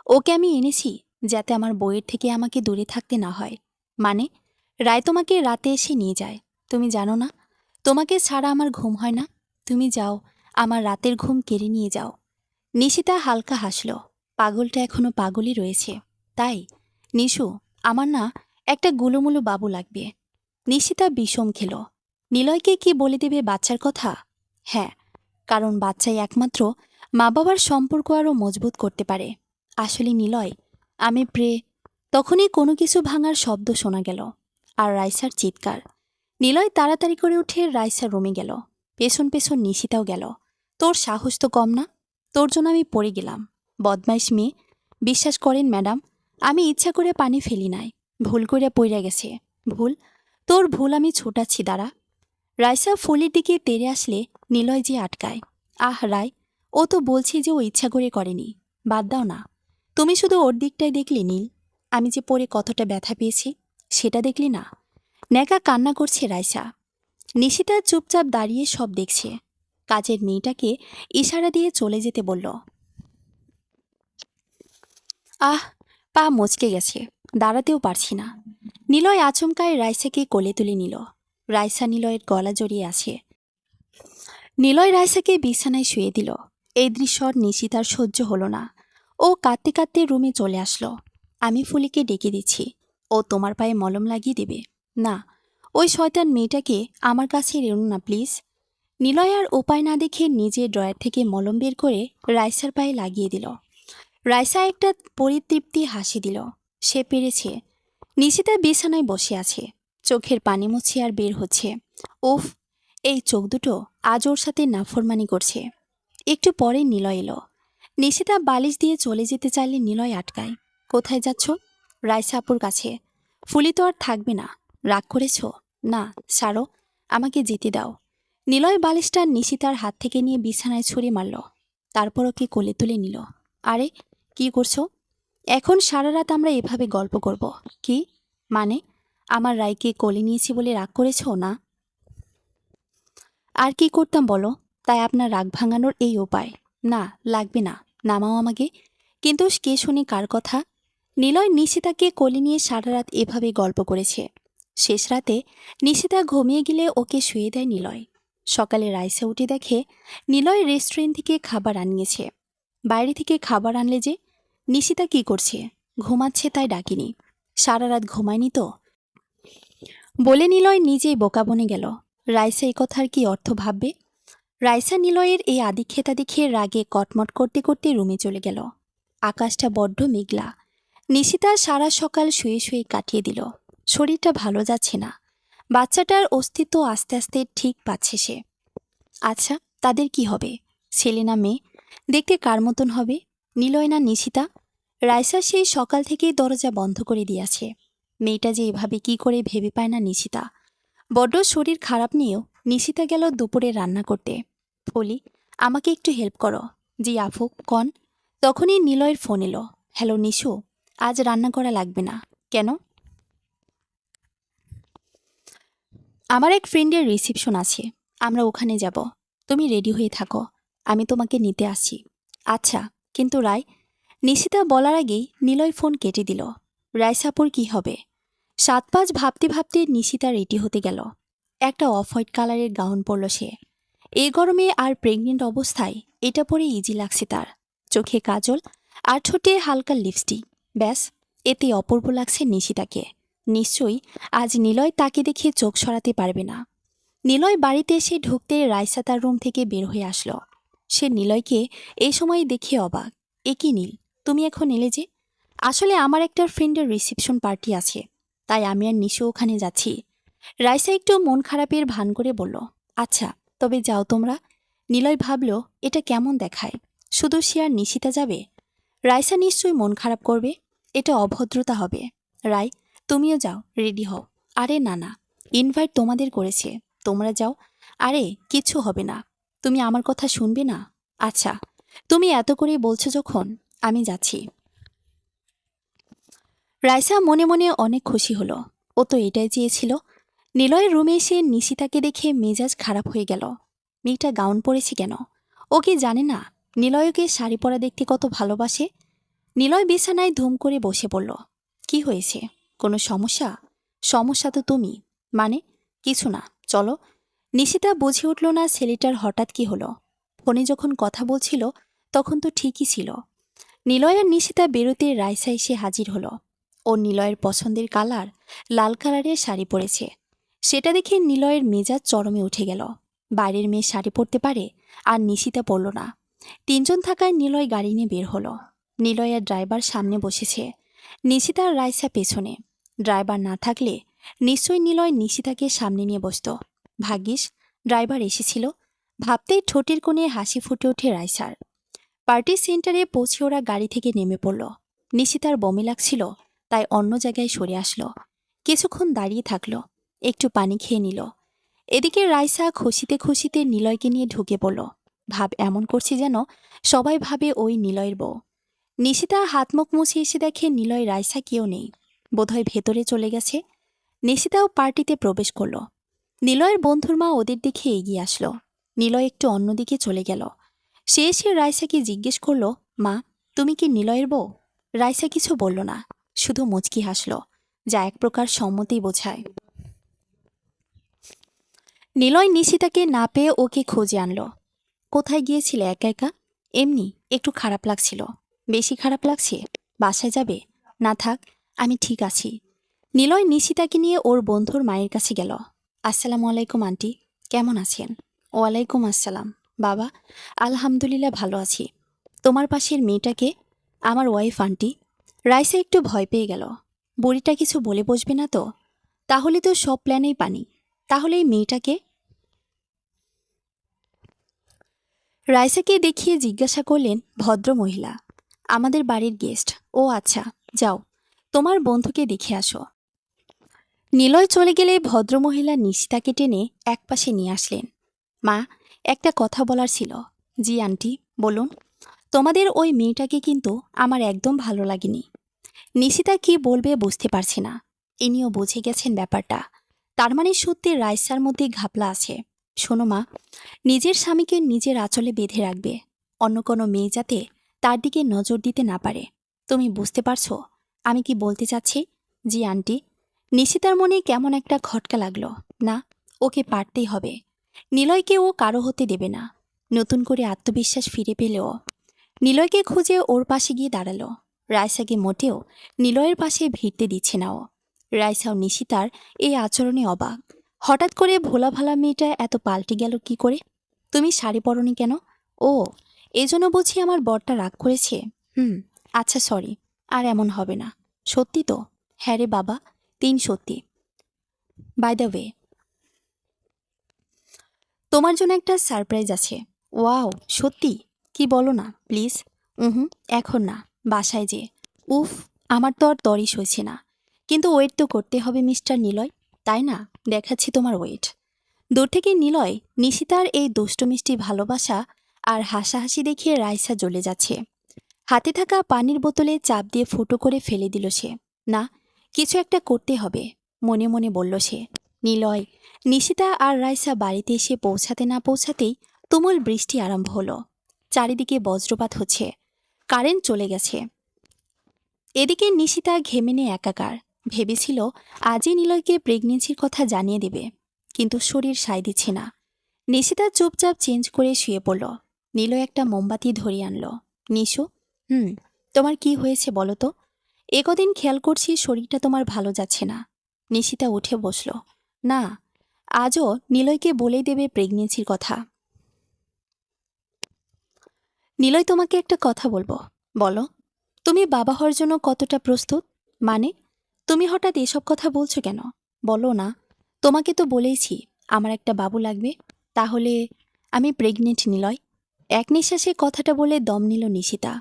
ওকে আমি এনেছি যাতে আমার বইয়ের থেকে আমাকে দূরে থাকতে না হয়। মানে, রায় তোমাকে রাতে এসে নিয়ে যায়। তুমি জানো না, তোমাকে ছাড়া আমার ঘুম হয় না। তুমি যাও, আমার রাতের ঘুম কেড়ে নিয়ে যাও। নিশিতা হালকা হাসল। পাগলটা এখনো পাগলই রয়েছে, তাই? নিশু, আমার না একটা গুলুমুলু বাবু লাগবে। নিশিতা বিষম খেল। নিলয়কে কি বলে দেবে বাচ্চার কথা? হ্যাঁ, কারণ বাচ্চাই একমাত্র মা বাবার সম্পর্ক আরও মজবুত করতে পারে। আসলে নিলয়, আমি তখনই কোনো কিছু ভাঙার শব্দ শোনা গেল, আর রাইসার চিৎকার। নিলয় তাড়াতাড়ি করে উঠে রাইসার রুমে গেল। পেছন পেছন নিশিতাও গেল। তোর সাহস তো কম না, তোর জন্য আমি পড়ে গেলাম। বদমাইশ মেয়ে। বিশ্বাস করেন ম্যাডাম, আমি ইচ্ছা করে পানি ফেলি নাই, ভুল করে পইড়া গেছে। ভুল? তোর ভুল আমি ছোটাচ্ছি, দাঁড়া। রাইসা ফুলির দিকে তেড়ে আসলে নিলয় যে আটকায়। আহ রায়, ও তো বলছে যে ও ইচ্ছা করে করেনি। বাদ দাও না। তুমি শুধু ওর দিকটাই দেখলি নীল। আমি যে পরে কতটা ব্যথা পেয়েছি সেটা দেখলি না? ন্যাকা কান্না করছে রাইসা। নিশিতা চুপচাপ দাঁড়িয়ে সব দেখছে। কাজের মেয়েটাকে ইশারা দিয়ে চলে যেতে বলল। আহ, পা মচকে গেছে, দাঁড়াতেও পারছি না। নিলয় আচমকায় রাইসাকে কোলে তুলে নিল। রাইসা নিলয়ের গলা জড়িয়ে আছে। নিলয় রাইসাকে বিছানায় শুয়ে দিল। এই দৃশ্য নিশিতার সহ্য হলো না। ও কাঁদতে কাঁদতে রুমে চলে আসলো। আমি ফুলিকে ডেকে দিচ্ছি, ও তোমার পায়ে মলম লাগিয়ে দেবে। না, ওই শয়তান মেয়েটাকে আমার কাছে রেনো না প্লিজ। নিলয় আর উপায় না দেখে নিজের ড্রয়ার থেকে মলম বের করে রাইসার পায়ে লাগিয়ে দিল। রাইসা একটা পরিতৃপ্তি হাসি দিল। সে পেরেছে। নিশিতা বিছানায় বসে আছে, চোখের পানি মুছে আর বের হচ্ছে। উফ, এই চোখ দুটো আজ ওর সাথে নাফরমানি করছে। একটু পরে নিলয় এলো। নিশিতা বালিশ দিয়ে চলে যেতে চাইলে নিলয় আটকায়। কোথায় যাচ্ছ? রাইসা আপুর কাছে। ফুলি তো আর থাকবে না। রাগ করেছ? না, সারো, আমাকে যেতে দাও। নিলয় বালিশটা নিশিতার হাত থেকে নিয়ে বিছানায় ছুঁড়ে মারল। তারপর ওকে কোলে তুলে নিল। আরে, কি করছো? এখন সারা রাত আমরা এভাবে গল্প করব? কি মানে? আমার রায়কে কোলে নিয়েছি বলে রাগ করেছ না? আর কি করতাম বলো? তাই আপনার রাগ ভাঙানোর এই উপায়? না, লাগবে না, নামাও আমাকে। কিন্তু কে শুনে কার কথা? নিলয় নিশিতাকে কোলে নিয়ে সারা রাত এভাবে গল্প করেছে। শেষ রাতে নিশিতা ঘুমিয়ে গেলে ওকে শুয়ে দেয় নিলয়। সকালে রাইসা উঠে দেখে নিলয় রেস্টুরেন্ট থেকে খাবার আনিয়েছে। বাইরে থেকে খাবার আনলে যে? নিশিতা কি করছে? ঘুমাচ্ছে, তাই ডাকিনি। সারা রাত ঘুমায়নি তো? বলে নিলয় নিজেই বোকা বনে গেল। রাইসা এই কথার কি অর্থ ভাববে? রাইসা নিলয়ের এই আদিক্ষেতা দেখে রাগে কটমট করতে করতে রুমে চলে গেল। আকাশটা বড্ড মেঘলা। নিশিতা সারা সকাল শুয়ে শুয়ে কাটিয়ে দিল। শরীরটা ভালো যাচ্ছে না। বাচ্চাটার অস্তিত্ব আস্তে আস্তে ঠিক পাচ্ছে সে। আচ্ছা, তাদের কি হবে? ছেলে না মেয়ে? দেখতে কার মতন হবে? নিলয় না নিশিতা? রাইসা সেই সকাল থেকেই দরজা বন্ধ করে দিয়েছে। মেয়েটা যে এভাবে কি করে ভেবে পায় না নিশিতা। বড্ড শরীর খারাপ নিয়েও নিশিতা গেল দুপুরে রান্না করতে। বলি, আমাকে একটু হেল্প করো। জি আফু, কন? তখনই নিলয়ের ফোন এলো। হ্যালো নিশু, আজ রান্না করা লাগবে না। কেন? আমার এক ফ্রেন্ডের রিসেপশন আছে, আমরা ওখানে যাব। তুমি রেডি হয়ে থাকো, আমি তোমাকে নিতে আসছি। আচ্ছা, কিন্তু রায়। নিশিতা বলার আগেই নিলয় ফোন কেটে দিল। রায়সাপুর কি হবে? 7-5 ভাবতে ভাবতে নিশিতা রেডি হতে গেল। একটা অফ হোয়াইট কালারের গাউন পরল সে। এই গরমে আর প্রেগনেন্ট অবস্থায় এটা পরে ইজি লাগছে তার। চোখে কাজল আর ঠোঁটে হালকা লিপস্টিক। ব্যাস, এতে অপূর্ব লাগছে নিশিতাকে। নিশ্চয়ই আজ নিলয় তাকে দেখে চোখ সরাতে পারবে না। নিলয় বাড়িতে এসে ঢুকতে রাইসা তার রুম থেকে বের হয়ে আসলো। সে নিলয়কে এই সময় দেখে অবাক। এ কি নীল, তুমি এখন এলে যে? আসলে আমার একটা ফ্রেন্ডের রিসেপশন পার্টি আছে, তাই আমি আর নিশু ওখানে যাচ্ছি। রাইসা একটু মন খারাপের ভান করে বলল, আচ্ছা, তবে যাও তোমরা। নিলয় ভাবল, এটা কেমন দেখায়, শুধু সে আর নিশিতা যাবে। রাইসা নিশ্চয়ই মন খারাপ করবে, এটা অভদ্রতা হবে। রাই, তুমিও যাও, রেডি হও। আরে না না, ইনভাইট তোমাদের করেছে, তোমরা যাও। আরে কিচ্ছু হবে না, তুমি আমার কথা শুনবে না? আচ্ছা, তুমি এত করেই বলছো যখন, আমি যাচ্ছি। রাইসা মনে মনে অনেক খুশি হলো। ও তো এটাই চেয়েছিল। নিলয়ের রুমে এসে নিশিতাকে দেখে মেজাজ খারাপ হয়ে গেল। মেয়েটা গাউন পরেছে কেন? ও কি জানে না নিলয়কে শাড়ি পরা দেখতে কত ভালোবাসে? নিলয় বিছানায় ধুম করে বসে পড়ল। কি হয়েছে? কোনো সমস্যা? সমস্যা তো তুমি। মানে? কিছু না, চলো। নিশিতা বুঝে উঠল না ছেলেটার হঠাৎ কি হলো। ফোনে যখন কথা বলছিল তখন তো ঠিকই ছিল। নিলয় আর নিশিতা বেরোতে রাইসা এসে হাজির হলো। ও নিলয়ের পছন্দের কালার, লাল কালারের শাড়ি পরেছে। সেটা দেখে নিলয়ের মেজাজ চরমে উঠে গেল। বাইরের মেয়ে শাড়ি পরতে পারে, আর নিশিতা পরল না। 3জন থাকায় নিলয় গাড়ি নিয়ে বের হলো। নিলয় আর ড্রাইভার সামনে বসেছে, নিশিতা আর রাইসা পেছনে। ড্রাইভার না থাকলে নিশ্চয়ই নিলয় নিশিতাকে সামনে নিয়ে বসত। ভাগ্যিস ড্রাইভার এসেছিল, ভাবতেই ঠোঁটের কোণে হাসি ফুটে ওঠে রাইসার। পার্টি সেন্টারে পৌঁছে ওরা গাড়ি থেকে নেমে পড়ল। নিশিতার বমি লাগছিল, তাই অন্য জায়গায় সরে আসলো। কিছুক্ষণ দাঁড়িয়ে থাকলো, একটু পানি খেয়ে নিল। এদিকে রাইসা খুশিতে খুশিতে নিলয়কে নিয়ে ঢুকে পড়ল। ভাব এমন করছে যেন সবাই ভাবে ওই নিলয়ের বউ। নিশিতা হাত মুখ মুছে এসে দেখে নিলয় রাইসা কেউ নেই, বোধহয় ভেতরে চলে গেছে। নিশিতাও পার্টিতে প্রবেশ করল। নিলয়ের বন্ধুর মা ওদের দিকে এগিয়ে আসলো। নিলয় একটু অন্যদিকে চলে গেল। সে এসে রাইসাকে জিজ্ঞেস করল, মা, তুমি কি নিলয়ের বউ? রাইসা কিছু বলল না, শুধু মুচকি হাসল, যা এক প্রকার সম্মতি বোঝায়। নিলয় নিশিতাকে না পেয়ে ওকে খোঁজে আনল। কোথায় গিয়েছিলে একা একা? এমনি একটু খারাপ লাগছিল। বেশি খারাপ লাগছে? বাসায় যাবে? না থাক, আমি ঠিক আছি। নিলয় নিশিতাকে নিয়ে ওর বন্ধুর মায়ের কাছে গেল। আসসালামু আলাইকুম আন্টি, কেমন আছেন? ওয়ালাইকুম আসসালাম বাবা, আলহামদুলিল্লাহ ভালো আছি। তোমার পাশের মেয়েটাকে? আমার ওয়াইফ আন্টি। রাইসা একটু ভয় পেয়ে গেল। বুড়িটা কিছু বলে বসবে না তো? তাহলে তো সব প্ল্যানেই পানি। তাহলে এই মেয়েটাকে? রাইসাকে দেখিয়ে জিজ্ঞাসা করলেন ভদ্র মহিলা। আমাদের বাড়ির গেস্ট। ও আচ্ছা, যাও তোমার বন্ধুকে দেখে আসো। নিলয় চলে গেলে ভদ্রমহিলা নিশিতাকে টেনে একপাশে নিয়ে আসলেন। মা, একটা কথা বলার ছিল। জি আন্টি, বলুন। তোমাদের ওই মেয়েটাকে কিন্তু আমার একদম ভালো লাগেনি। নিশিতা কি বলবে বুঝতে পারছে না। ইনিও বুঝে গেছেন ব্যাপারটা। তার মানে সত্যি রাইসার মধ্যে ঘাপলা আছে। শোনো মা, নিজের স্বামীকে নিজের আঁচলে বেঁধে রাখবে, অন্য কোনো মেয়ে যাতে তার দিকে নজর দিতে না পারে। তুমি বুঝতে পারছো আমি কি বলতে চাচ্ছি? জি আন্টি। নিশিতার মনে কেমন একটা খটকা লাগলো। না, ওকে পারতেই হবে। নিলয়কে ও কারো হতে দেবে না। নতুন করে আত্মবিশ্বাস ফিরে পেলেও নিলয়কে খুঁজে ওর পাশে গিয়ে দাঁড়ালো। রাইসাকে মোটেও নিলয়ের পাশে ভিড়তে দিচ্ছে না ও। রাইসাও নিশিতার এই আচরণে অবাক। হঠাৎ করে ভোলা ভালা মেয়েটা এত পাল্টে গেল কি করে? তুমি শাড়ি পরনি কেন? ও, এজন্য বুঝি আমার বরটা রাগ করেছে? আচ্ছা সরি, আর এমন হবে না। সত্যি তো? হ্যাঁ রে বাবা, সত্যি। বাই দ্য ওয়ে, তোমার জন্য একটা সারপ্রাইজ আছে। ওয়াও, সত্যি? কি বলো না প্লিজ। এখন না, বাসায় যে। উফ, আমার তো আর তরই সইছে না। কিন্তু ওয়েট তো করতে হবে মিস্টার নিলয়, তাই না? দেখাচ্ছি তোমার ওয়েট। দূর থেকে নিলয় নিশিতার এই দুষ্ট মিষ্টি ভালোবাসা আর হাসাহাসি দেখিয়ে রাইসা জ্বলে যাচ্ছে। হাতে থাকা পানির বোতলে চাপ দিয়ে ফুটো করে ফেলে দিল সে। না, কিছু একটা করতে হবে, মনে মনে বলল সে। নিলয়, নিশিতা আর রাইসা বাড়িতে এসে পৌঁছাতে না পৌঁছাতেই তুমুল বৃষ্টি আরম্ভ হলো। চারিদিকে বজ্রপাত হচ্ছে, কারেন্ট চলে গেছে। এদিকে নিশিতা ঘেমে নিয়ে একাকার। ভেবেছিল আজই নিলয়কে প্রেগনেন্সির কথা জানিয়ে দেবে, কিন্তু শরীর সায় দিচ্ছে না। নিশিতা চুপচাপ চেঞ্জ করে শুয়ে পড়ল। নিলয় একটা মোমবাতি ধরিয়ে আনলো। নিশু, তোমার কি হয়েছে বলো তো? একদিন খেয়াল করছি শরীরটা তোমার ভালো যাচ্ছে না। নিশিতা উঠে বসল। না, আজও নিলয়কে বলেই দেবে প্রেগনেন্সির কথা। নিলয়, তোমাকে একটা কথা বলবো, বলো। তুমি বাবা হওয়ার জন্য কতটা প্রস্তুত? মানে, তুমি হঠাৎ এসব কথা বলছো কেন? বলো না। তোমাকে তো বলেইছি আমার একটা বাবু লাগবে। তাহলে আমি প্রেগনেন্ট নিলয়। এক নিঃশ্বাসে কথাটা বলে দম নিল নিশিতা।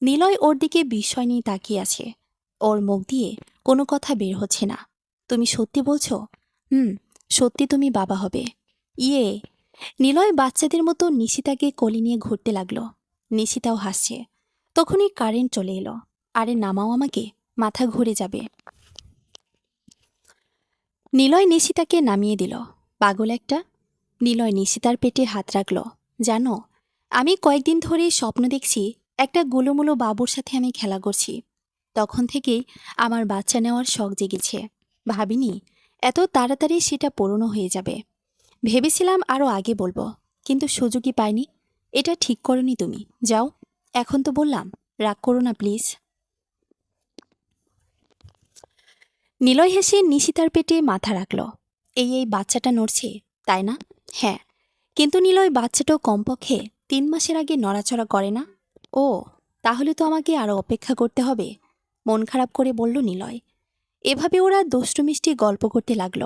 নিলয় ওর দিকে বিস্ময় নিয়ে তাকিয়ে আছে। ওর মুখ দিয়ে কোনো কথা বের হচ্ছে না। তুমি সত্যি বলছো? সত্যি তুমি বাবা হবে। ইয়ে। নিলয় বাচ্চাদের মতো নিশিতাকে কোলে নিয়ে ঘুরতে লাগলো। নিশিতাও হাসছে। তখনই কারেন্ট চলে এলো। আরে নামাও আমাকে, মাথা ঘুরে যাবে। নিলয় নিশিতাকে নামিয়ে দিল। পাগল একটা। নিলয় নিশিতার পেটে হাত রাখল। জানো, আমি কয়েকদিন ধরে স্বপ্ন দেখছি একটা গুলোমুলো বাবুর সাথে আমি খেলা করছি। তখন থেকেই আমার বাচ্চা নেওয়ার শখ জেগেছে। ভাবিনি এত তাড়াতাড়ি সেটা পূরণ হয়ে যাবে। ভেবেছিলাম আরও আগে বলবো, কিন্তু সুযোগই পাইনি। এটা ঠিক করনি তুমি। যাও, এখন তো বললাম, রাগ করো না প্লিজ। নিলয় হেসে নিশিতার পেটে মাথা রাখল। এই বাচ্চাটা নড়ছে, তাই না? হ্যাঁ, কিন্তু নিলয় বাচ্চাটাও কমপক্ষে 3 মাসের আগে নড়াচড়া করে না। ও, তাহলে তো আমাকে আরও অপেক্ষা করতে হবে, মন খারাপ করে বলল নিলয়। এভাবে ওরা দুষ্টু মিষ্টি গল্প করতে লাগল।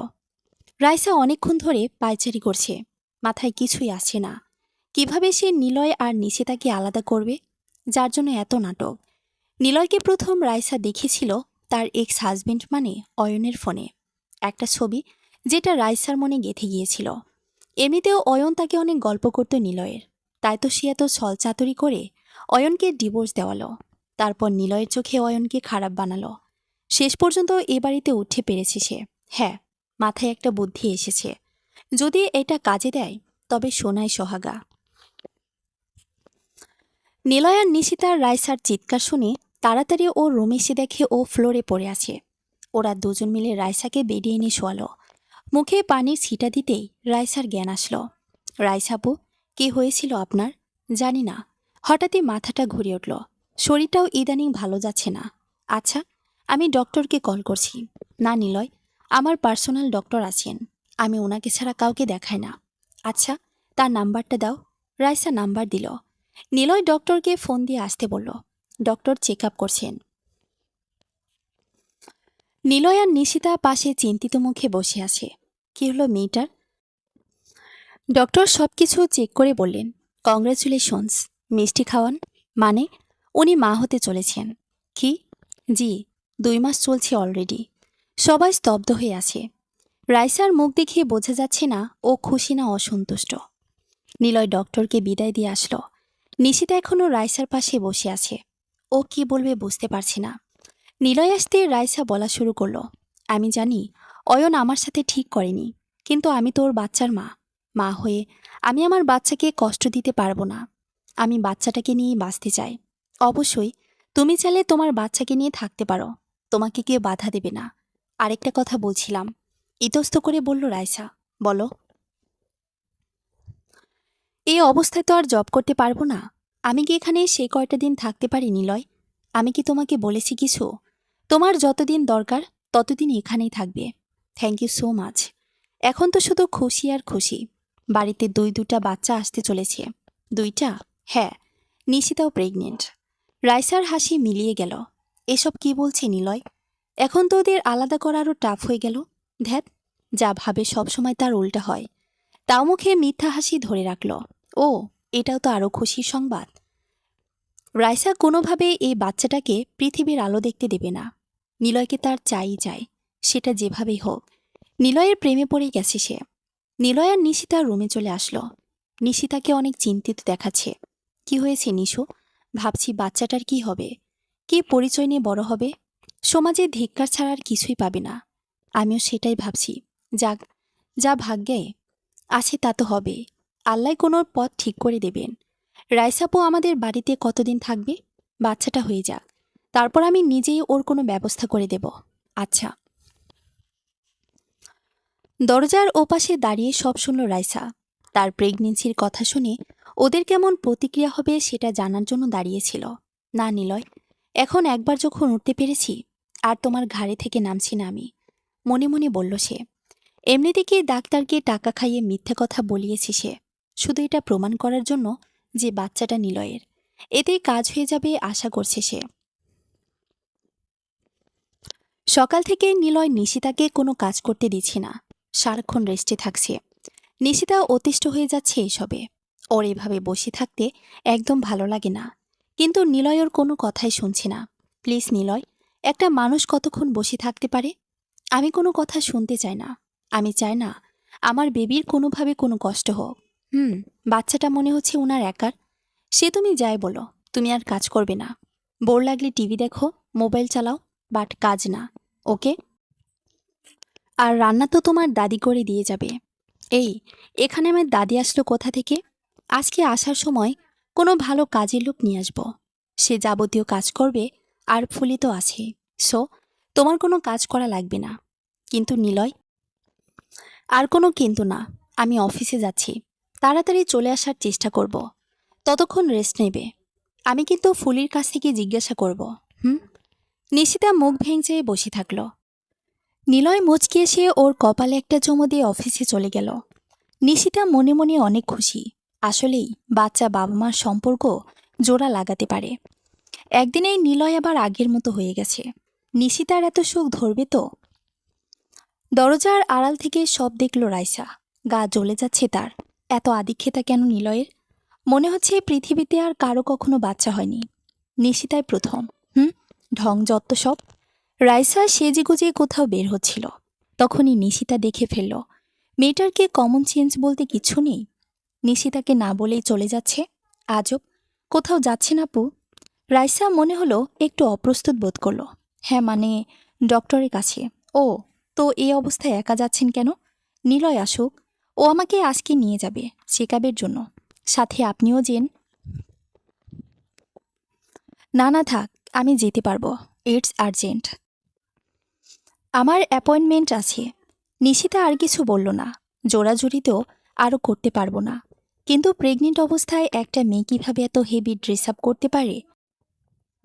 রাইসা অনেকক্ষণ ধরে পায়চারি করছে, মাথায় কিছুই আসছে না। কিভাবে সে নিলয় আর নিশিতাকে আলাদা করবে, যার জন্য এত নাটক। নিলয়কে প্রথম রাইসা দেখেছিল তার এক্স হাজবেন্ড মানে অয়নের ফোনে। একটা ছবি যেটা রাইসার মনে গেঁথে গিয়েছিল। এমনিতেও অয়ন তাকে অনেক গল্প করত নিলয়ের, তাই তো সে এত ছলচাতুরি করে অয়নকে ডিভোর্স দেওয়ালো। তারপর নিলয়ের চোখে অয়নকে খারাপ বানালো। শেষ পর্যন্ত এ বাড়িতে উঠে পেরেছে সে। হ্যাঁ, মাথায় একটা বুদ্ধি এসেছে। যদি এটা কাজে দেয় তবে সোনায় সোহাগা। নিলয় আর নিশিতার রাইসার চিৎকার শুনে তাড়াতাড়ি ও রুমে এসে দেখে ও ফ্লোরে পড়ে আছে। ওরা দুজন মিলে রাইসাকে বেরিয়ে এনে শোয়ালো। মুখে পানির ছিটা দিতেই রাইসার জ্ঞান আসলো। রাইসাপু, কি হয়েছিল আপনার? জানি না, হঠাৎই মাথাটা ঘুরে উঠল। শরীরটাও ইদানিং ভালো যাচ্ছে না। আচ্ছা, আমি ডক্টরকে কল করছি। না নিলয়, আমার পার্সোনাল ডক্টর আছেন, আমি ওনাকে ছাড়া কাউকে দেখাই না। আচ্ছা, তার নাম্বারটা দাও। রাইসা নাম্বার দিল। নিলয় ডক্টরকে ফোন দিয়ে আসতে বলল। ডক্টর চেক আপ করছেন। নিলয় আর নিশিতা পাশে চিন্তিত মুখে বসে আছে। কি হলো মেয়েটার? ডক্টর সবকিছু চেক করে বললেন, কংগ্রেচুলেশনস, মিষ্টি খাওয়ান। মানে উনি মা হতে চলেছেন। কি? জি, 2 মাস চলছে অলরেডি। সবাই স্তব্ধ হয়ে আছে। রাইসার মুখ দেখে বোঝা যাচ্ছে না ও খুশি না অসন্তুষ্ট। নিলয় ডক্টরকে বিদায় দিয়ে আসলো। নিশিতা এখনও রাইসার পাশে বসে আছে। ও কি বলবে বুঝতে পারছে না। নিলয় আসতে রাইসা বলা শুরু করলো, আমি জানি অয়ন আমার সাথে ঠিক করেনি, কিন্তু আমি তো ওর বাচ্চার মা। মা হয়ে আমি আমার বাচ্চাকে কষ্ট দিতে পারবো না। আমি বাচ্চাটাকে নিয়েই বাঁচতে চাই। অবশ্যই তুমি চাইলে তোমার বাচ্চাকে নিয়ে থাকতে পারো, তোমাকে কেউ বাধা দেবে না। আরেকটা কথা বলছিলাম। ইতস্ত করে বলল রাইসা। বলো। এই অবস্থায় তো আর জব করতে পারবো না। আমি কি এখানে সেই কয়টা দিন থাকতে পারি নিলয়? আমি কি তোমাকে বলেছি কিছু? তোমার যতদিন দরকার ততদিন এখানেই থাকবে। Thank you so much. এখন তো শুধু খুশি আর খুশি। বাড়িতে 2টা বাচ্চা আসতে চলেছে। 2টা? হ্যাঁ, নিশিতাও প্রেগনেন্ট। রাইসার হাসি মিলিয়ে গেল। এসব কি বলছে নিলয়? এখন তো ওদের আলাদা করা আরও টাফ হয়ে গেল। ধ্যাত, যা ভাবে সবসময় তার উল্টা হয়। তাও মুখে মিথ্যা হাসি ধরে রাখল। ও, এটাও তো আরও খুশির সংবাদ। রাইসা কোনোভাবে এই বাচ্চাটাকে পৃথিবীর আলো দেখতে দেবে না। নিলয়কে তার চাই চাই, সেটা যেভাবেই হোক। নিলয়ের প্রেমে পড়ে গেছে সে। নিলয় আর নিশিতা রুমে চলে আসলো। নিশিতাকে অনেক চিন্তিত দেখাচ্ছে। কি হয়েছে নিশু? ভাবছি বাচ্চাটার কি হবে, কি পরিচয় নিয়ে বড় হবে। সমাজে ধিক্কার ছাড়া আর কিছুই পাবে না। আমিও সেটাই ভাবছি। যাক, যা ভাগ্যে আছে তা তো হবে। আল্লাহ কোনো পথ ঠিক করে দেবেন। রাইসাপু আমাদের বাড়িতে কতদিন থাকবে? বাচ্চাটা হয়ে যাক, তারপর আমি নিজেই ওর কোনো ব্যবস্থা করে দেব। আচ্ছা। দরজার ওপাশে দাঁড়িয়ে সব শুনল রাইসা। তার প্রেগনেন্সির কথা শুনে ওদের কেমন প্রতিক্রিয়া হবে সেটা জানার জন্য দাঁড়িয়েছিল। না নিলয়, এখন একবার যখন উঠতে পেরেছি, আর তোমার ঘাড়ে থেকে নামছি না আমি, মনে মনে বলল সে। এমনিতে কি ডাক্তারকে টাকা খাইয়ে মিথ্যে কথা বলিয়েছি সে, শুধু এটা প্রমাণ করার জন্য যে বাচ্চাটা নিলয়ের। এতেই কাজ হয়ে যাবে আশা করছে সে। সকাল থেকে নিলয় নিশিতাকে কোনো কাজ করতে দিচ্ছে না। সারাক্ষণ রেস্টে থাকছে। নিশিতা অতিষ্ঠ হয়ে যাচ্ছে এসবে। ওর এভাবে বসে থাকতে একদম ভালো লাগে না। কিন্তু নিলয় ওর কোনো কথাই শুনছে না। প্লিজ নিলয়, একটা মানুষ কতক্ষণ বসে থাকতে পারে? আমি কোনো কথা শুনতে চাই না। আমি চাই না আমার বেবির কোনোভাবে কোনো কষ্ট হোক। বাচ্চাটা মনে হচ্ছে ওনার একার। সে তুমি যাই বলো, তুমি আর কাজ করবে না। বোর লাগলে টিভি দেখো, মোবাইল চালাও, বাট কাজ না। ওকে? আর রান্না তো তোমার দাদি করে দিয়ে যাবে। এই, এখানে আমার দাদি আসলো কোথা থেকে? আজকে আসার সময় কোনো ভালো কাজের লোক নিয়ে আসবো। সে যাবতীয় কাজ করবে, আর ফুলি তো আছে। সো তোমার কোনো কাজ করা লাগবে না। কিন্তু নিলয়, আর কোনো কিন্তু না। আমি অফিসে যাচ্ছি, তাড়াতাড়ি চলে আসার চেষ্টা করব। ততক্ষণ রেস্ট নেবে। আমি কিন্তু ফুলির কাছ থেকে জিজ্ঞাসা করব। নিশিতা মুখ ভেঙচে বসে থাকল। নিলয় মুচকি এসে ওর কপালে একটা চুমু দিয়ে অফিসে চলে গেল। নিশিতা মনে মনে অনেক খুশি। আসলেই বাচ্চা বাবা মার সম্পর্ক জোড়া লাগাতে পারে। একদিনেই নিলয় আবার আগের মতো হয়ে গেছে। নিশিতার এত সুখ ধরবে তো? দরজার আড়াল থেকে সব দেখল রাইসা। গা জ্বলে যাচ্ছে তার। এত আদিক্ষেতা কেন নিলয়ের? মনে হচ্ছে পৃথিবীতে আর কারো কখনো বাচ্চা হয়নি, নিশিতাই প্রথম। ঢং যত্ত সব। রাইসা সেজেগুজে কোথাও বের হচ্ছিল। তখনই নিশিতা দেখে ফেলল মেয়েটার কি কমন সেন্স বলতে কিছু নেই। নিশিতাকে না বলেই চলে যাচ্ছে। আজব, কোথাও যাচ্ছে না আপু? রাইসা মনে হলো একটু অপ্রস্তুত বোধ করল। হ্যাঁ মানে ডক্টরের কাছে। ও, তো এই অবস্থায় একা যাচ্ছেন কেন? নিলয় আসুক, ও আমাকে আজকে নিয়ে যাবে চেকআপের জন্য। সাথে আপনিও যেন। না না থাক, আমি যেতে পারবো, ইটস আর্জেন্ট। আমার অ্যাপয়েন্টমেন্ট আছে। নিশিতা আর কিছু বলল না। জোরাজুরিতেও আরও করতে পারবো না। কিন্তু প্রেগনেন্ট অবস্থায় একটা মেয়ে কীভাবে এত হেভি ড্রেস আপ করতে পারে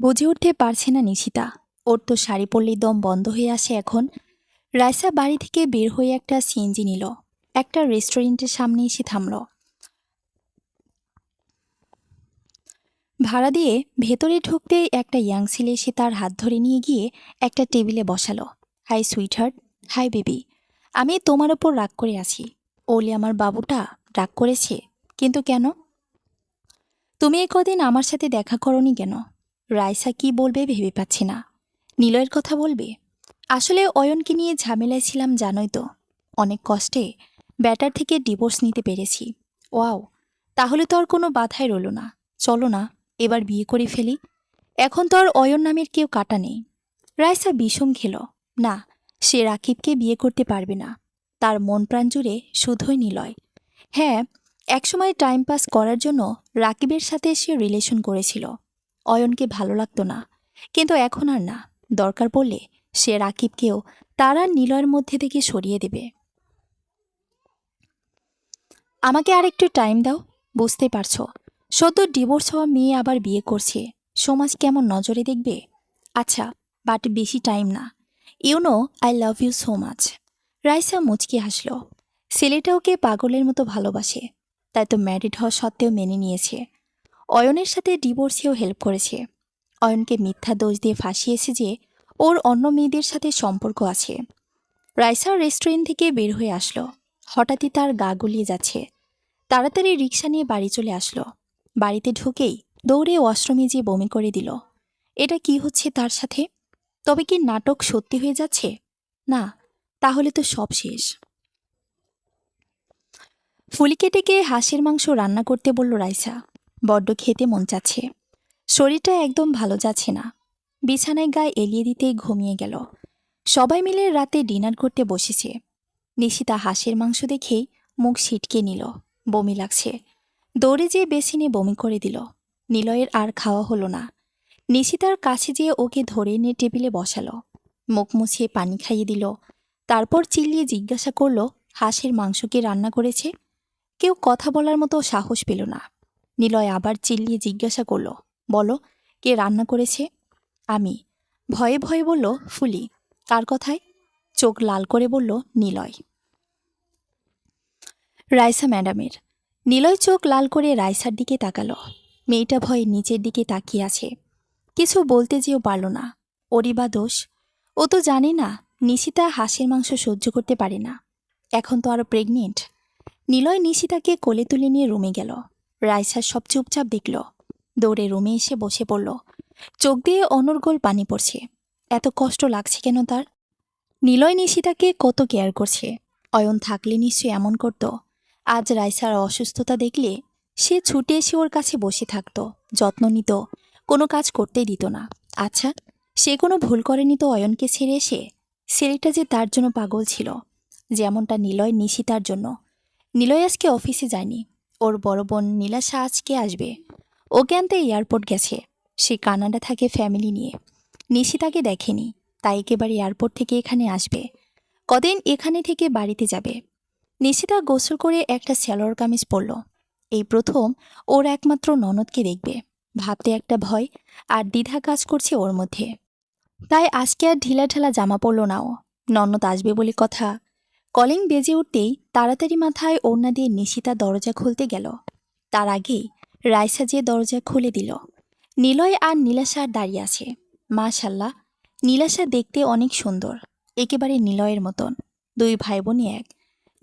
বুঝে উঠতে পারছে না নিশিতা। ওর তো শাড়ি পরলেই দম বন্ধ হয়ে আসে এখন। রাইসা বাড়ি থেকে বের হয়ে একটা সিএনজি নিল। একটা রেস্টুরেন্টের সামনে এসে থামল। ভাড়া দিয়ে ভেতরে ঢুকতেই একটা ইয়াং ছেলে এসে তার হাত ধরে নিয়ে গিয়ে একটা টেবিলে বসালো। Hi sweetheart. Hi baby. আমি তোমার ওপর রাগ করে আছি। ওলি আমার বাবুটা রাগ করেছে। কিন্তু কেন? তুমি এ কদিন আমার সাথে দেখা করনি কেন? রাইসা কি বলবে ভেবে পাচ্ছি না। নিলয়ের কথা বলবে? আসলে অয়নকে নিয়ে ঝামেলায় ছিলাম জানোই তো। অনেক কষ্টে ব্যাটার থেকে ডিভোর্স নিতে পেরেছি। ওয়াও, তাহলে তো আর কোনো বাধাই রইল না। চলো না, এবার বিয়ে করে ফেলি। এখন তো আর অয়ন নামের কেউ কাটা নেই। রাইসা বিষম খেল। না, সে রাকিবকে বিয়ে করতে পারবে না। তার মন প্রাণ জুড়ে শুধুই নিলয়। হ্যাঁ, একসময় টাইম পাস করার জন্য রাকিবের সাথে সে রিলেশন করেছিল। অয়নকে ভালো লাগতো না, কিন্তু এখন আর না। দরকার পড়লে সে রাকিবকেও তার আর নিলয়ের মধ্যে থেকে সরিয়ে দেবে। আমাকে আর একটু টাইম দাও। বুঝতে পারছো, সদ্য ডিভোর্স হওয়া মেয়ে আবার বিয়ে করছে, সমাজ কেমন নজরে দেখবে। আচ্ছা, বাট বেশি টাইম না। You know I love you so much. Raisa মুচকি হাসল। ছেলেটা ওকে পাগলের মতো ভালোবাসে, তাই তো ম্যারিড হওয়া সত্ত্বেও মেনে নিয়েছে। অয়নের সাথে ডিভোর্সেও হেল্প করেছে। অয়নকে মিথ্যা দোষ দিয়ে ফাঁসিয়েছে যে ওর অন্য মেয়েদের সাথে সম্পর্ক আছে। রাইসা রেস্টুরেন্ট থেকে বের হয়ে আসলো। হঠাৎই তার গা গুলিয়ে যাচ্ছে। তাড়াতাড়ি রিক্সা নিয়ে বাড়ি চলে আসলো। বাড়িতে ঢুকেই দৌড়ে ওয়াশরুমে যেয়ে বমি করে দিল। এটা কি হচ্ছে তার সাথে? তবে কি নাটক সত্যি হয়ে যাচ্ছে? না, তাহলে তো সব শেষ। ফুলিকেটেকে হাঁসের মাংস রান্না করতে বলল রাইসা। বড্ড খেতে মন চাচ্ছে। শরীরটা একদম ভালো যাচ্ছে না। বিছানায় গায়ে এলিয়ে দিতেই ঘুমিয়ে গেল। সবাই মিলে রাতে ডিনার করতে বসেছে। নিশিতা হাঁসের মাংস দেখেই মুখ ছিটকে নিল। বমি লাগছে। দৌড়ে যেয়ে বেসিনে বমি করে দিল। নিলয়ের আর খাওয়া হলো না। নিশিতার কাছে যেয়ে ওকে ধরে এনে টেবিলে বসালো। মুখ মুছিয়ে পানি খাইয়ে দিল। তারপর চিল্লিয়ে জিজ্ঞাসা করল, হাঁসের মাংস কে রান্না করেছে? কেউ কথা বলার মতো সাহস পেল না। নিলয় আবার চিল্লিয়ে জিজ্ঞাসা করল, বলো, কে রান্না করেছে? আমি। ভয়ে ভয়ে বলল ফুলি। কার কথায়? চোখ লাল করে বলল নিলয়। রাইসা ম্যাডামের। নিলয় চোখ লাল করে রাইসার দিকে তাকালো। মেয়েটা ভয়ে নিচের দিকে তাকিয়ে আছে। কিছু বলতে যেও পারল না। ওরই বা দোষ। ও তো জানে না নিশিতা হাঁসের মাংস সহ্য করতে পারে না। এখন তো আরও প্রেগনেন্ট। নিলয় নিশিতাকে কোলে তুলে নিয়ে রুমে গেল। রাইসা সব চুপচাপ দেখল। দৌড়ে রুমে এসে বসে পড়ল। চোখ দিয়ে অনর্গল পানি পড়ছে। এত কষ্ট লাগছে কেন তার? নিলয় নিশিতাকে কত কেয়ার করছে। অয়ন থাকলে নিশ্চয়ই এমন করত। আজ রাইসার অসুস্থতা দেখলে সে ছুটে এসে ওর কাছে বসে থাকত, যত্ন নিত, কোনো কাজ করতেই দিত না। আচ্ছা, সে কোনো ভুল করেনি তো অয়নকে ছেড়ে এসে? ছেলেটা যে তার জন্য পাগল ছিল, যেমনটা নিলয় নিশিতার জন্য। নিলয় আজকে অফিসে যায়নি। ওর বড় বোন নীলাশা আজকে আসবে। ওকে আনতে এয়ারপোর্ট গেছে। সে কানাডা থাকে ফ্যামিলি নিয়ে। নিশিতাকে দেখেনি, তাই একেবারে এয়ারপোর্ট থেকে এখানে আসবে। কদিন এখানে থেকে বাড়িতে যাবে। নিশিতা গোসল করে একটা সালোয়ার কামিজ পরল। এই প্রথম ওর একমাত্র ননদকে দেখবে। ভাবতে একটা ভয় আর দ্বিধা কাজ করছে ওর মধ্যে। তাই আজকে আর ঢিলাঢালা জামা পরল না ও। ননদ আসবে বলে কথা। কলিং বেজে উঠতেই তাড়াতাড়ি মাথায় ওড়না দিয়ে নিশিতা দরজা খুলতে গেল। তার আগেই রাইসা যে দরজা খুলে দিল। নিলয় আর নীলাশা দাঁড়িয়ে আছে। মাশাল্লাহ, নীলাশা দেখতে অনেক সুন্দর, একেবারে নিলয়ের মতন। দুই ভাই বোনই এক।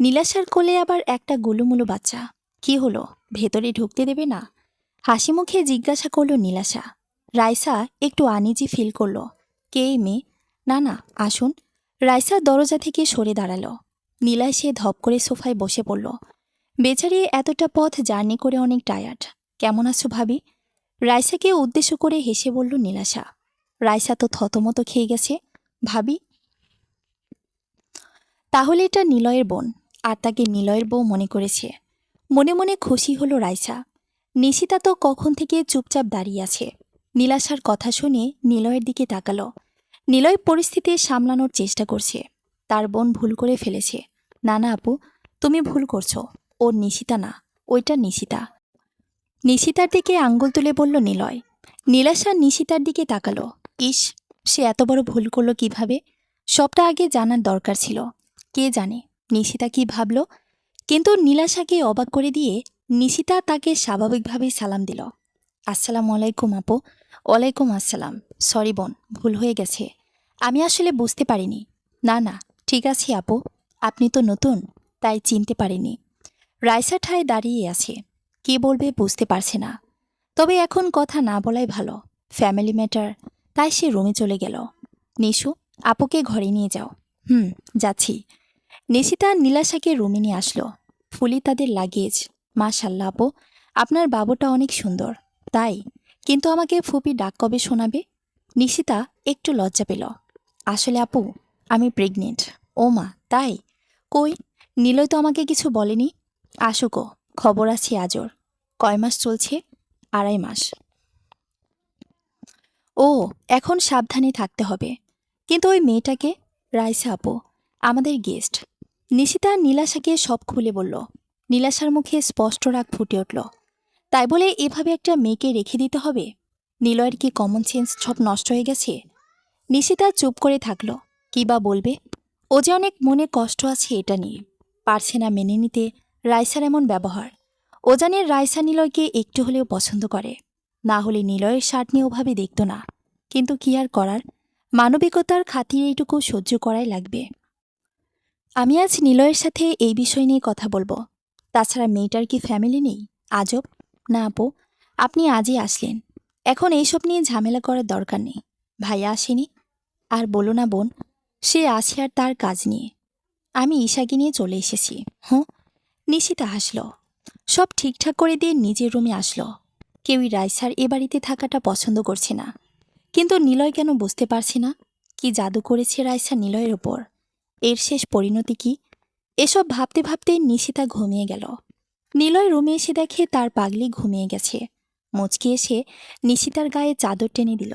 নীলাশার কোলে আবার একটা গুলুমুলু বাচ্চা। কি হলো, ভেতরে ঢুকতে দেবে না? হাসি মুখে জিজ্ঞাসা করল নীলাশা। রাইসা একটু আনিজি ফিল করল। কে এই মেয়ে? না না, আসুন। রাইসা দরজা থেকে সরে দাঁড়ালো। নীলা সে ধপ করে সোফায় বসে পড়ল। বেচারি এতটা পথ জার্নি করে অনেক টায়ার্ড। কেমন আছো ভাবি? রাইসাকে উদ্দেশ্য করে হেসে বলল নীলাশা। রাইসা তো থতমত খেয়ে গেছে। ভাবি? তাহলে এটা নিলয়ের বোন, আর তাকে নিলয়ের বউ মনে করেছে। মনে মনে খুশি হলো রাইসা। নিশিতা তো কখন থেকে চুপচাপ দাঁড়িয়ে আছে। নীলাশার কথা শুনে নিলয়ের দিকে তাকালো। নিলয় পরিস্থিতি সামলানোর চেষ্টা করছে। তার বোন ভুল করে ফেলেছে। না না আপু, তুমি ভুল করছো। ওর নিশিতা না, ওইটা নিশিতা। নিশিতার দিকে আঙ্গুল তুলে বলল নিলয়। নীলাশা নিশিতার দিকে তাকালো। ইস, সে এত বড় ভুল করলো কিভাবে? সবটা আগে জানার দরকার ছিল। কে জানে নিশিতা কি ভাবল। কিন্তু নীলাশাকে অবাক করে দিয়ে নিশিতা তাকে স্বাভাবিকভাবেই সালাম দিল। আসসালামু আলাইকুম আপু। ওয়ালাইকুম আসসালাম। সরি বোন, ভুল হয়ে গেছে। আমি আসলে বুঝতে পারিনি। না না, ঠিক আছে আপু, আপনি তো নতুন, তাই চিনতে পারিনি। রাইসা ঠায় দাঁড়িয়ে আছে। কি বলবে বুঝতে পারছে না। তবে এখন কথা না বলাই ভালো। Family matter. তাই সে রুমে চলে গেল। নিশু, আপুকে ঘরে নিয়ে যাও। হুম, যাচ্ছি। নিশিতা নীলাশাকে রুমে নিয়ে আসলো। ফুলি তাদের লাগেজ। মাশাল্লাহ আপু, আপনার বাবুটা অনেক সুন্দর। তাই? কিন্তু আমাকে ফুপি ডাক কবে শোনাবে? নিশিতা একটু লজ্জা পেল। আসলে আপু, আমি প্রেগনেন্ট। ও মা, তাই? কই, নিলয় তো আমাকে কিছু বলেনি। আসুকো, খবর আছে আজর। কয় মাস চলছে? 2.5 মাস। ও, এখন সাবধানে থাকতে হবে। কিন্তু ওই মেয়েটাকে? রাইসা আপু, আমাদের গেস্ট। নিশিতা নীলাশাকে সব খুলে বলল। নীলাশার মুখে স্পষ্ট রাগ ফুটে উঠল। তাই বলে এভাবে একটা মেয়েকে রেখে দিতে হবে? নিলয়ের কি কমন সেন্স সব নষ্ট হয়ে গেছে? নিশিতা চুপ করে থাকল। কি বা বলবে? ও যে অনেক মনে কষ্ট আছে এটা নিয়ে। পারছে না মেনে নিতে রাইসার এমন ব্যবহার। ও জানে রাইসা নিলয়কে একটু হলেও পছন্দ করে। না হলে নিলয়ের শার্ট নিয়ে ওভাবে দেখত না। কিন্তু কি আর করার, মানবিকতার খাতিরে এইটুকু সহ্য করাই লাগবে। আমি আজ নিলয়ের সাথে এই বিষয় নিয়ে কথা বলবো। তাছাড়া মেয়েটার কি ফ্যামিলি নেই? আজব। না আপু, আপনি আজই আসলেন। এখন এইসব নিয়ে ঝামেলা করার দরকার নেই। ভাইয়া আসেনি? আর বলো না বোন, সে আসে আর তার কাজ নিয়ে। আমি ঈশাকে নিয়ে চলে এসেছি। হুঁ। নিশিতা হাসল। সব ঠিকঠাক করে দিয়ে নিজের রুমে আসলো। কেউই রাইসার এ বাড়িতে থাকাটা পছন্দ করছে না। কিন্তু নিলয় কেন বুঝতে পারছে না? কি জাদু করেছে রাইসা নিলয়ের ওপর? এর শেষ পরিণতি কি? এসব ভাবতে ভাবতে নিশিতা ঘুমিয়ে গেল। নিলয় রুমে এসে দেখে তার পাগলি ঘুমিয়ে গেছে। মুচকি এসে নিশিতার গায়ে চাদর টেনে দিল।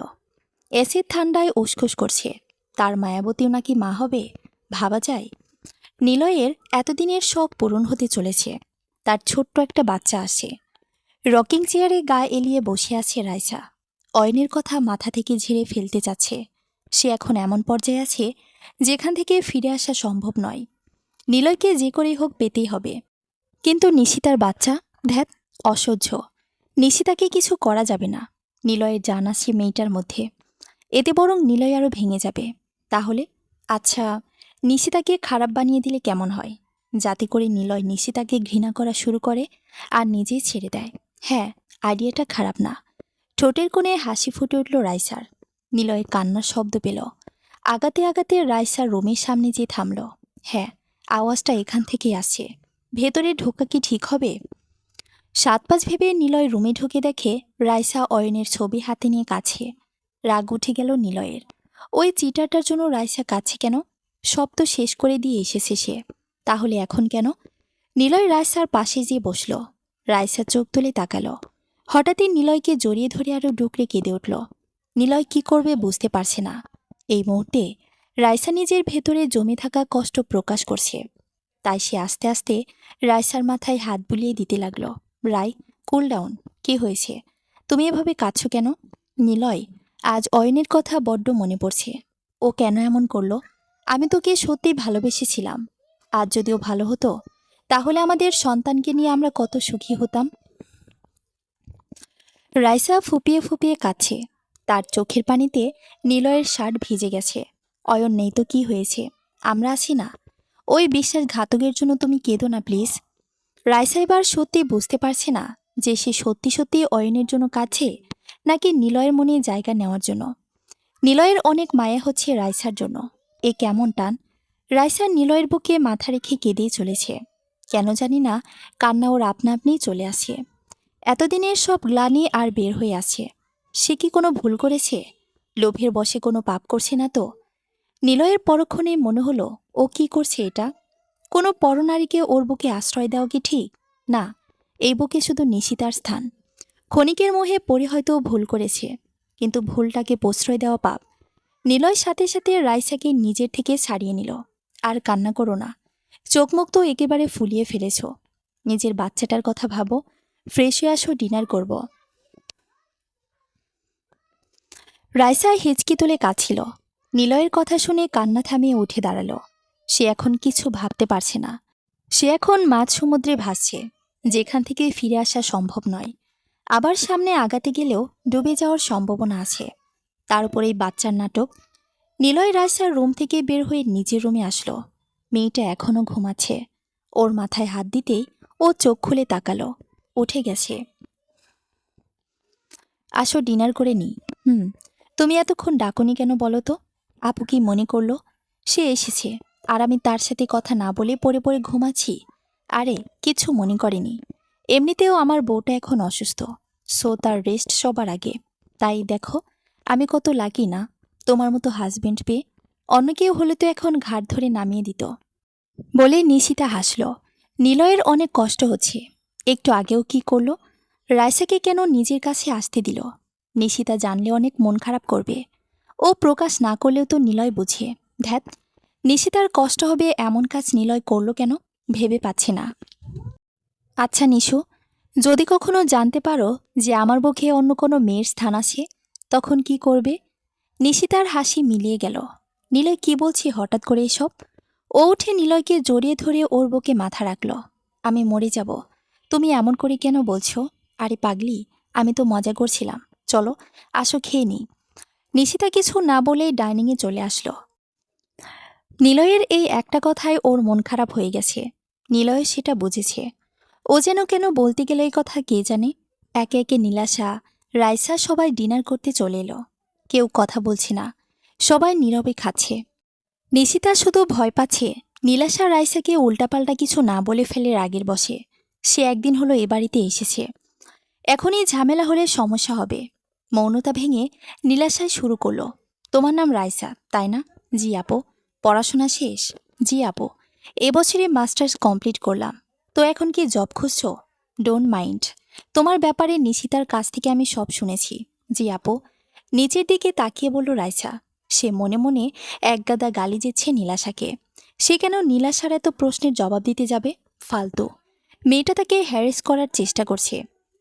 এসির ঠান্ডায় উসখুস করছে। তার মায়াবতীও নাকি মা হবে? ভাবা যায়। নিলয়ের এতদিনের শখ পূরণ হতে চলেছে। তার ছোট্ট একটা বাচ্চা আসে। রকিং চেয়ারে গা এলিয়ে বসে আছে রাইসা। অয়নের কথা মাথা থেকে ঝেড়ে ফেলতে চাচ্ছে। সে এখন এমন পর্যায়ে আছে যেখান থেকে ফিরে আসা সম্ভব নয়। নিলয়কে যে করেই হোক পেতেই হবে। কিন্তু নিশিতার বাচ্চা, ধ্যাত, অসহ্য। নিশিতাকে কিছু করা যাবে না। নিলয়ের জান আছে মেয়েটার মধ্যে। এতে বরং নিলয় আরও ভেঙে যাবে। তাহলে আচ্ছা, নিশিতাকে খারাপ বানিয়ে দিলে কেমন হয়? যাতে করে নিলয় নিশিতাকে ঘৃণা করা শুরু করে আর নিজেই ছেড়ে দেয়। হ্যাঁ, আইডিয়াটা খারাপ না। ঠোঁটের কোণে হাসি ফুটে উঠল রাইসার। নিলয় কান্নার শব্দ পেল। আগাতে আগাতে রাইসার রুমের সামনে যেয়ে থামল। হ্যাঁ, আওয়াজটা এখান থেকেই আসছে। ভেতরে ঢোকা কি ঠিক হবে? 7-5 ভেবে নিলয় রুমে ঢুকে দেখে রাইসা অয়নের ছবি হাতে নিয়ে কাছে। রাগ উঠে গেল নিলয়ের। ওই চিটারটার জন্য রাইসা কাছে কেন? সব তো শেষ করে দিয়ে এসেছে সে। তাহলে এখন কেন? নিলয় রাইসার পাশে যেয়ে বসল। রাইসা চোখ তুলে তাকালো। হঠাৎই নিলয়কে জড়িয়ে ধরে আরো ডুকরে কেঁদে উঠল। নিলয় কি করবে বুঝতে পারছে না। এই মুহূর্তে রাইসা নিজের ভেতরে জমে থাকা কষ্ট প্রকাশ করছে। তাই সে আস্তে আস্তে রাইসার মাথায় হাত বুলিয়ে দিতে লাগলো। রাই, কুল ডাউন। কি হয়েছে? তুমি এভাবে কাঁদছো কেন? নিলয়, আজ অয়নের কথা বড্ড মনে পড়ছে। ও কেন এমন করলো? আমি তোকে সত্যিই ভালোবেসেছিলাম। আজ যদিও ভালো হতো, তাহলে আমাদের সন্তানকে নিয়ে আমরা কত সুখী হতাম। রাইসা ফুপিয়ে ফুপিয়ে কাঁদছে। তার চোখের পানিতে নিলয়ের শার্ট ভিজে গেছে। অয়ন নেই তো কি হয়েছে? আমরা আছি না। ওই বিশ্বাসঘাতকের জন্য তুমি কেঁদো না প্লিজ। রাইসা এবার সত্যি বুঝতে পারছে না যে সে সত্যি সত্যি অয়নের জন্য কাঁদছে নাকি নিলয়ের মনে জায়গা নেওয়ার জন্য। নিলয়ের অনেক মায়া হচ্ছে রাইসার জন্য। এ কেমন টান! রাইসা নিলয়ের বুকে মাথা রেখে কেঁদেই চলেছে। কেন জানি না, কান্না ওর আপনা আপনিই চলে আসে। এতদিনের সব গ্লানি আর বের হয়ে আছে। সে কি কোনো ভুল করেছে? লোভের বশে কোনো পাপ করছে না তো? নিলয়ের পরক্ষণে মনে হলো, ও কি করছে এটা? কোনো পরনারীকে ওর বুকে আশ্রয় দেওয়া কি ঠিক? না, এই বুকে শুধু নিশিতার স্থান। ক্ষণিকের মোহে পড়ে হয়তো ভুল করেছে, কিন্তু ভুলটাকে প্রশ্রয় দেওয়া পাপ। নিলয় সাথে সাথে রাইসাকে নিজের থেকে ছাড়িয়ে নিল। আর কান্না করো না, চোখ মুখ তো একেবারে ফুলিয়ে ফেলেছ। নিজের বাচ্চাটার কথা ভাবো। ফ্রেশ হয়ে আসো, ডিনার করব। রাইসা হিচকি তুলে কাঁদছিল। নিলয়ের কথা শুনে কান্না থামিয়ে উঠে দাঁড়ালো। সে এখন কিছু ভাবতে পারছে না। সে এখন মাঝ সমুদ্রে ভাসছে, যেখান থেকে ফিরে আসা সম্ভব নয়। আবার সামনে আগাতে গেলেও ডুবে যাওয়ার সম্ভাবনা আছে। তার উপর এই বাচ্চার নাটক। নিলয় রাইসার রুম থেকে বের হয়ে নিজের রুমে আসলো। মেয়েটা এখনও ঘুমাচ্ছে। ওর মাথায় হাত দিতেই ও চোখ খুলে তাকালো। উঠে গেছে। আসো, ডিনার করে নি। তুমি এতক্ষণ ডাকনি কেন বলো তো? আপু কি মনে করলো? সে এসেছে আর আমি তার সাথে কথা না বলে পড়ে পড়ে ঘুমাচ্ছি? আরে, কিছু মনে করেনি। এমনিতেও আমার বউটা এখন অসুস্থ, সো তার রেস্ট সবার আগে। তাই দেখো, আমি কত লাকি না তোমার মতো হাজবেন্ড পেয়ে। অন্য কেউ হলে তো এখন ঘাট ধরে নামিয়ে দিত। বলে নিশিতা হাসল। নিলয়ের অনেক কষ্ট হচ্ছে। একটু আগেও কি করলো? রাইসাকে কেন নিজের কাছে আসতে দিল? নিশিতা জানলে অনেক মন খারাপ করবে। ও প্রকাশ না করলেও তো নিলয় বুঝে। ধ্যাত, নিশিতার কষ্ট হবে এমন কাজ নিলয় করল কেন? ভেবে পাচ্ছে না। আচ্ছা নিশু, যদি কখনো জানতে পারো যে আমার বুকে অন্য কোনো মেয়ের স্থান আছে, তখন কি করবে? নিশিতার হাসি মিলিয়ে গেল। নিলয় কি বলছি হঠাৎ করে এসব? ও উঠে নিলয়কে জড়িয়ে ধরে ওর বুকে মাথা রাখল। আমি মরে যাব। তুমি এমন করে কেন বলছো? আরে পাগলি, আমি তো মজা করছিলাম। চলো, আসো খেয়ে নিই। নিশিতা কিছু না বলেই ডাইনিংয়ে চলে আসলো। নিলয়ের এই একটা কথায় ওর মন খারাপ হয়ে গেছে। নিলয় সেটা বুঝেছে। ও যেন কেন বলতে গেল এই কথা কে জানে। একে একে নীলাশা, রাইসা সবাই ডিনার করতে চলে এলো। কেউ কথা বলছে না, সবাই নীরবে খাচ্ছে। নিশিতা শুধু ভয় পাচ্ছে নীলাশা রাইসাকে উল্টাপাল্টা কিছু না বলে ফেলে রাগের বসে। সে একদিন হলো এ বাড়িতে এসেছে, এখনই ঝামেলা হলে সমস্যা হবে। মৌনতা ভেঙে নীলাশায় শুরু করলো। তোমার নাম রাইসা, তাই না? জি আপু। পড়াশোনা শেষ? জি আপু, এবছরে মাস্টার্স কমপ্লিট করলাম। তো এখন কি জব খুঁজছো? Don't mind. তোমার ব্যাপারে নিশিতার কাছ থেকে আমি সব শুনেছি। জি আপু। নিচের দিকে তাকিয়ে বলল রাইসা। সে মনে মনে একগাদা গালি দিচ্ছে নীলাশাকে। সে কেন নীলাশার এত প্রশ্নের জবাব দিতে যাবে? ফালতু। মেয়েটা তাকে হ্যারেস করার চেষ্টা করছে,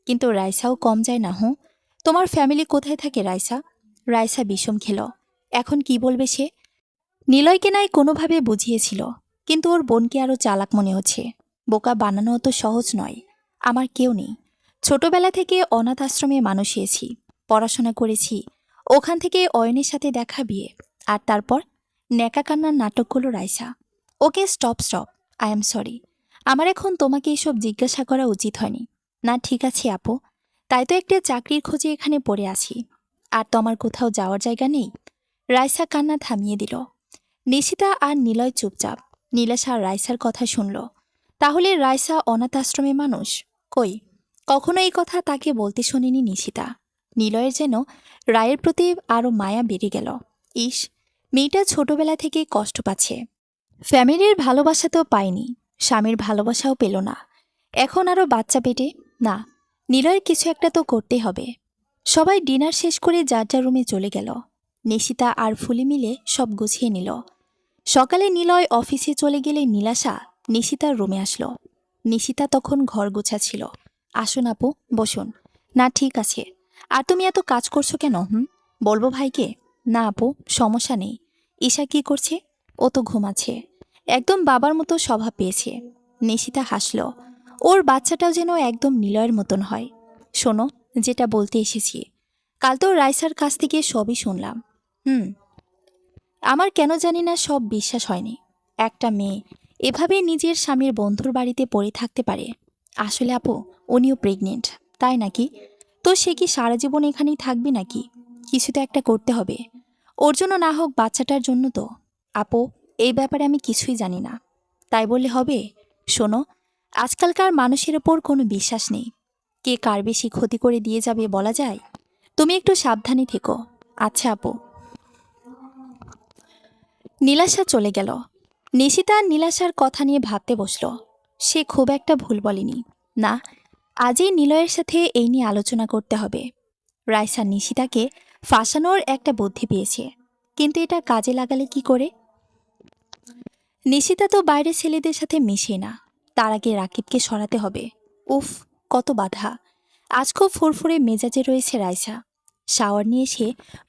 কিন্তু রাইসাও কম যায় না। তোমার ফ্যামিলি কোথায় থাকে রাইসা? রাইসা বিষম খেল। এখন কি বলবে সে? নিলয়কে নাই কোনোভাবে বুঝিয়েছিল, কিন্তু ওর বোনকে আরও চালাক মনে হচ্ছে। বোকা বানানো অত সহজ নয়। আমার কেউ নেই। ছোটবেলা থেকে অনাথ আশ্রমে মানুষ হয়েছি, পড়াশোনা করেছি। ওখান থেকে অয়নের সাথে দেখা, বিয়ে। আর তারপর ন্যাকা কান্নার নাটক করল Raisa. Okay, stop stop. I am sorry. আমার এখন তোমাকে এসব জিজ্ঞাসা করা উচিত হয়নি। না, ঠিক আছে আপু। তাই তো একটা চাকরির খোঁজে এখানে পড়ে আছি। আর তো আমার কোথাও যাওয়ার জায়গা নেই। রাইসা কান্না থামিয়ে দিল। নিশিতা আর নিলয় চুপচাপ। নীলাশা রাইসার কথা শুনল। তাহলে রাইসা অনাথ আশ্রমে মানুষ? কই, কখনো এই কথা তাকে বলতে শোনেনি নিশিতা। নিলয়ের যেন রায়ের প্রতি আরও মায়া বেড়ে গেল। ইস, মেয়েটা ছোটবেলা থেকে কষ্ট পাচ্ছে। ফ্যামিলির ভালোবাসা তো পায়নি, স্বামীর ভালোবাসাও পেল না, এখন আরও বাচ্চা পেটে। না, নিলয়ের কিছু একটা তো করতে হবে। সবাই ডিনার শেষ করে যার যার রুমে চলে গেল। নিশিতা আর ফুলি মিলে সব গুছিয়ে নিল। সকালে নিলয় অফিসে চলে গেলে নীলাশা নিশিতার রুমে আসলো। নিশিতা তখন ঘর গোছাচ্ছিল। আসুন আপু, বসুন। না, ঠিক আছে। আর তুমি এত কাজ করছো কেন? বলবো ভাইকে? না আপু, সমস্যা নেই। ঈশা কি করছে? ও তো ঘুমাচ্ছে। একদম বাবার মতো স্বভাব পেয়েছে। নিশিতা হাসল। ওর বাচ্চাটাও যেন একদম নিলয়ের মতন হয়। শোনো, যেটা বলতে এসেছি, কাল তো রাইসার কাছ থেকে সবই শুনলাম। আমার কেন জানি না সব বিশ্বাস হয়নি। একটা মেয়ে এভাবে নিজের স্বামীর বন্ধুর বাড়িতে পড়ে থাকতে পারে। আসলে আপু, উনিও প্রেগনেন্ট, তাই নাকি? তো সে কি সারা জীবন এখানেই থাকবে নাকি? কিছু তো একটা করতে হবে। ওর জন্য না হোক, বাচ্চাটার জন্য তো। আপু, এই ব্যাপারে আমি কিছুই জানি না। তাই বললে হবে? শোনো, আজকালকার মানুষের ওপর কোনো বিশ্বাস নেই। কে কার বেশি ক্ষতি করে দিয়ে যাবে বলা যায়? তুমি একটু সাবধানে থেকো। আচ্ছা আপু। নীলাশা চলে গেল। নিশিতা নীলাশার কথা নিয়ে ভাবতে বসল। সে খুব একটা ভুল বলেনি। না, আজই নিলয়ের সাথে এই নিয়ে আলোচনা করতে হবে। রাইসা নিশিতাকে ফাঁসানোর একটা বুদ্ধি পেয়েছে, কিন্তু এটা কাজে লাগালে কি করে? নিশিতা তো বাইরের ছেলেদের সাথে মিশে না, তার আগে রাকিবকে সরাতে হবে। উফ, কত বাধা! আজ খুব ফুরফুরে মেজাজে রয়েছে রাইসা। শাওয়ার নিয়ে সে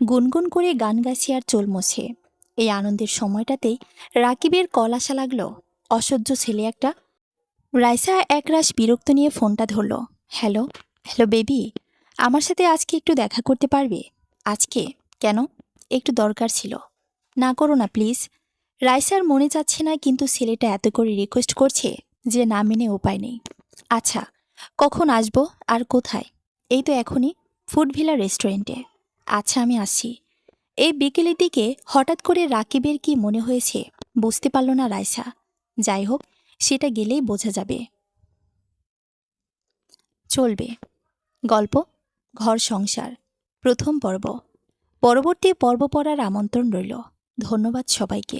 গুনগুন করে গান গাছে আর চুল মোছে। এই আনন্দের সময়টাতেই রাকিবের কল আসা লাগলো। অসহ্য ছেলে একটা। রাইসা একরাশ বিরক্ত নিয়ে ফোনটা ধরল। হ্যালো। হ্যালো বেবি, আমার সাথে আজকে একটু দেখা করতে পারবে? আজকে? কেন? একটু দরকার ছিল। না করো না প্লিজ। রাইসার মনে যাচ্ছে না, কিন্তু ছেলেটা এত করে রিকোয়েস্ট করছে যে না মেনে উপায় নেই। আচ্ছা, কখন আসবো আর কোথায়? এই তো এখনই, ফুড ভিলা রেস্টুরেন্টে। আচ্ছা, আমি আসছি। এই বিকেলের দিকে হঠাৎ করে রাকিবের কি মনে হয়েছে বুঝতে পারল না রাইসা। যাই হোক, সেটা গেলেই বোঝা যাবে। চলবে গল্প ঘর সংসার, প্রথম পর্ব। পরবর্তী পর্ব পড়ার আমন্ত্রণ রইল। ধন্যবাদ সবাইকে।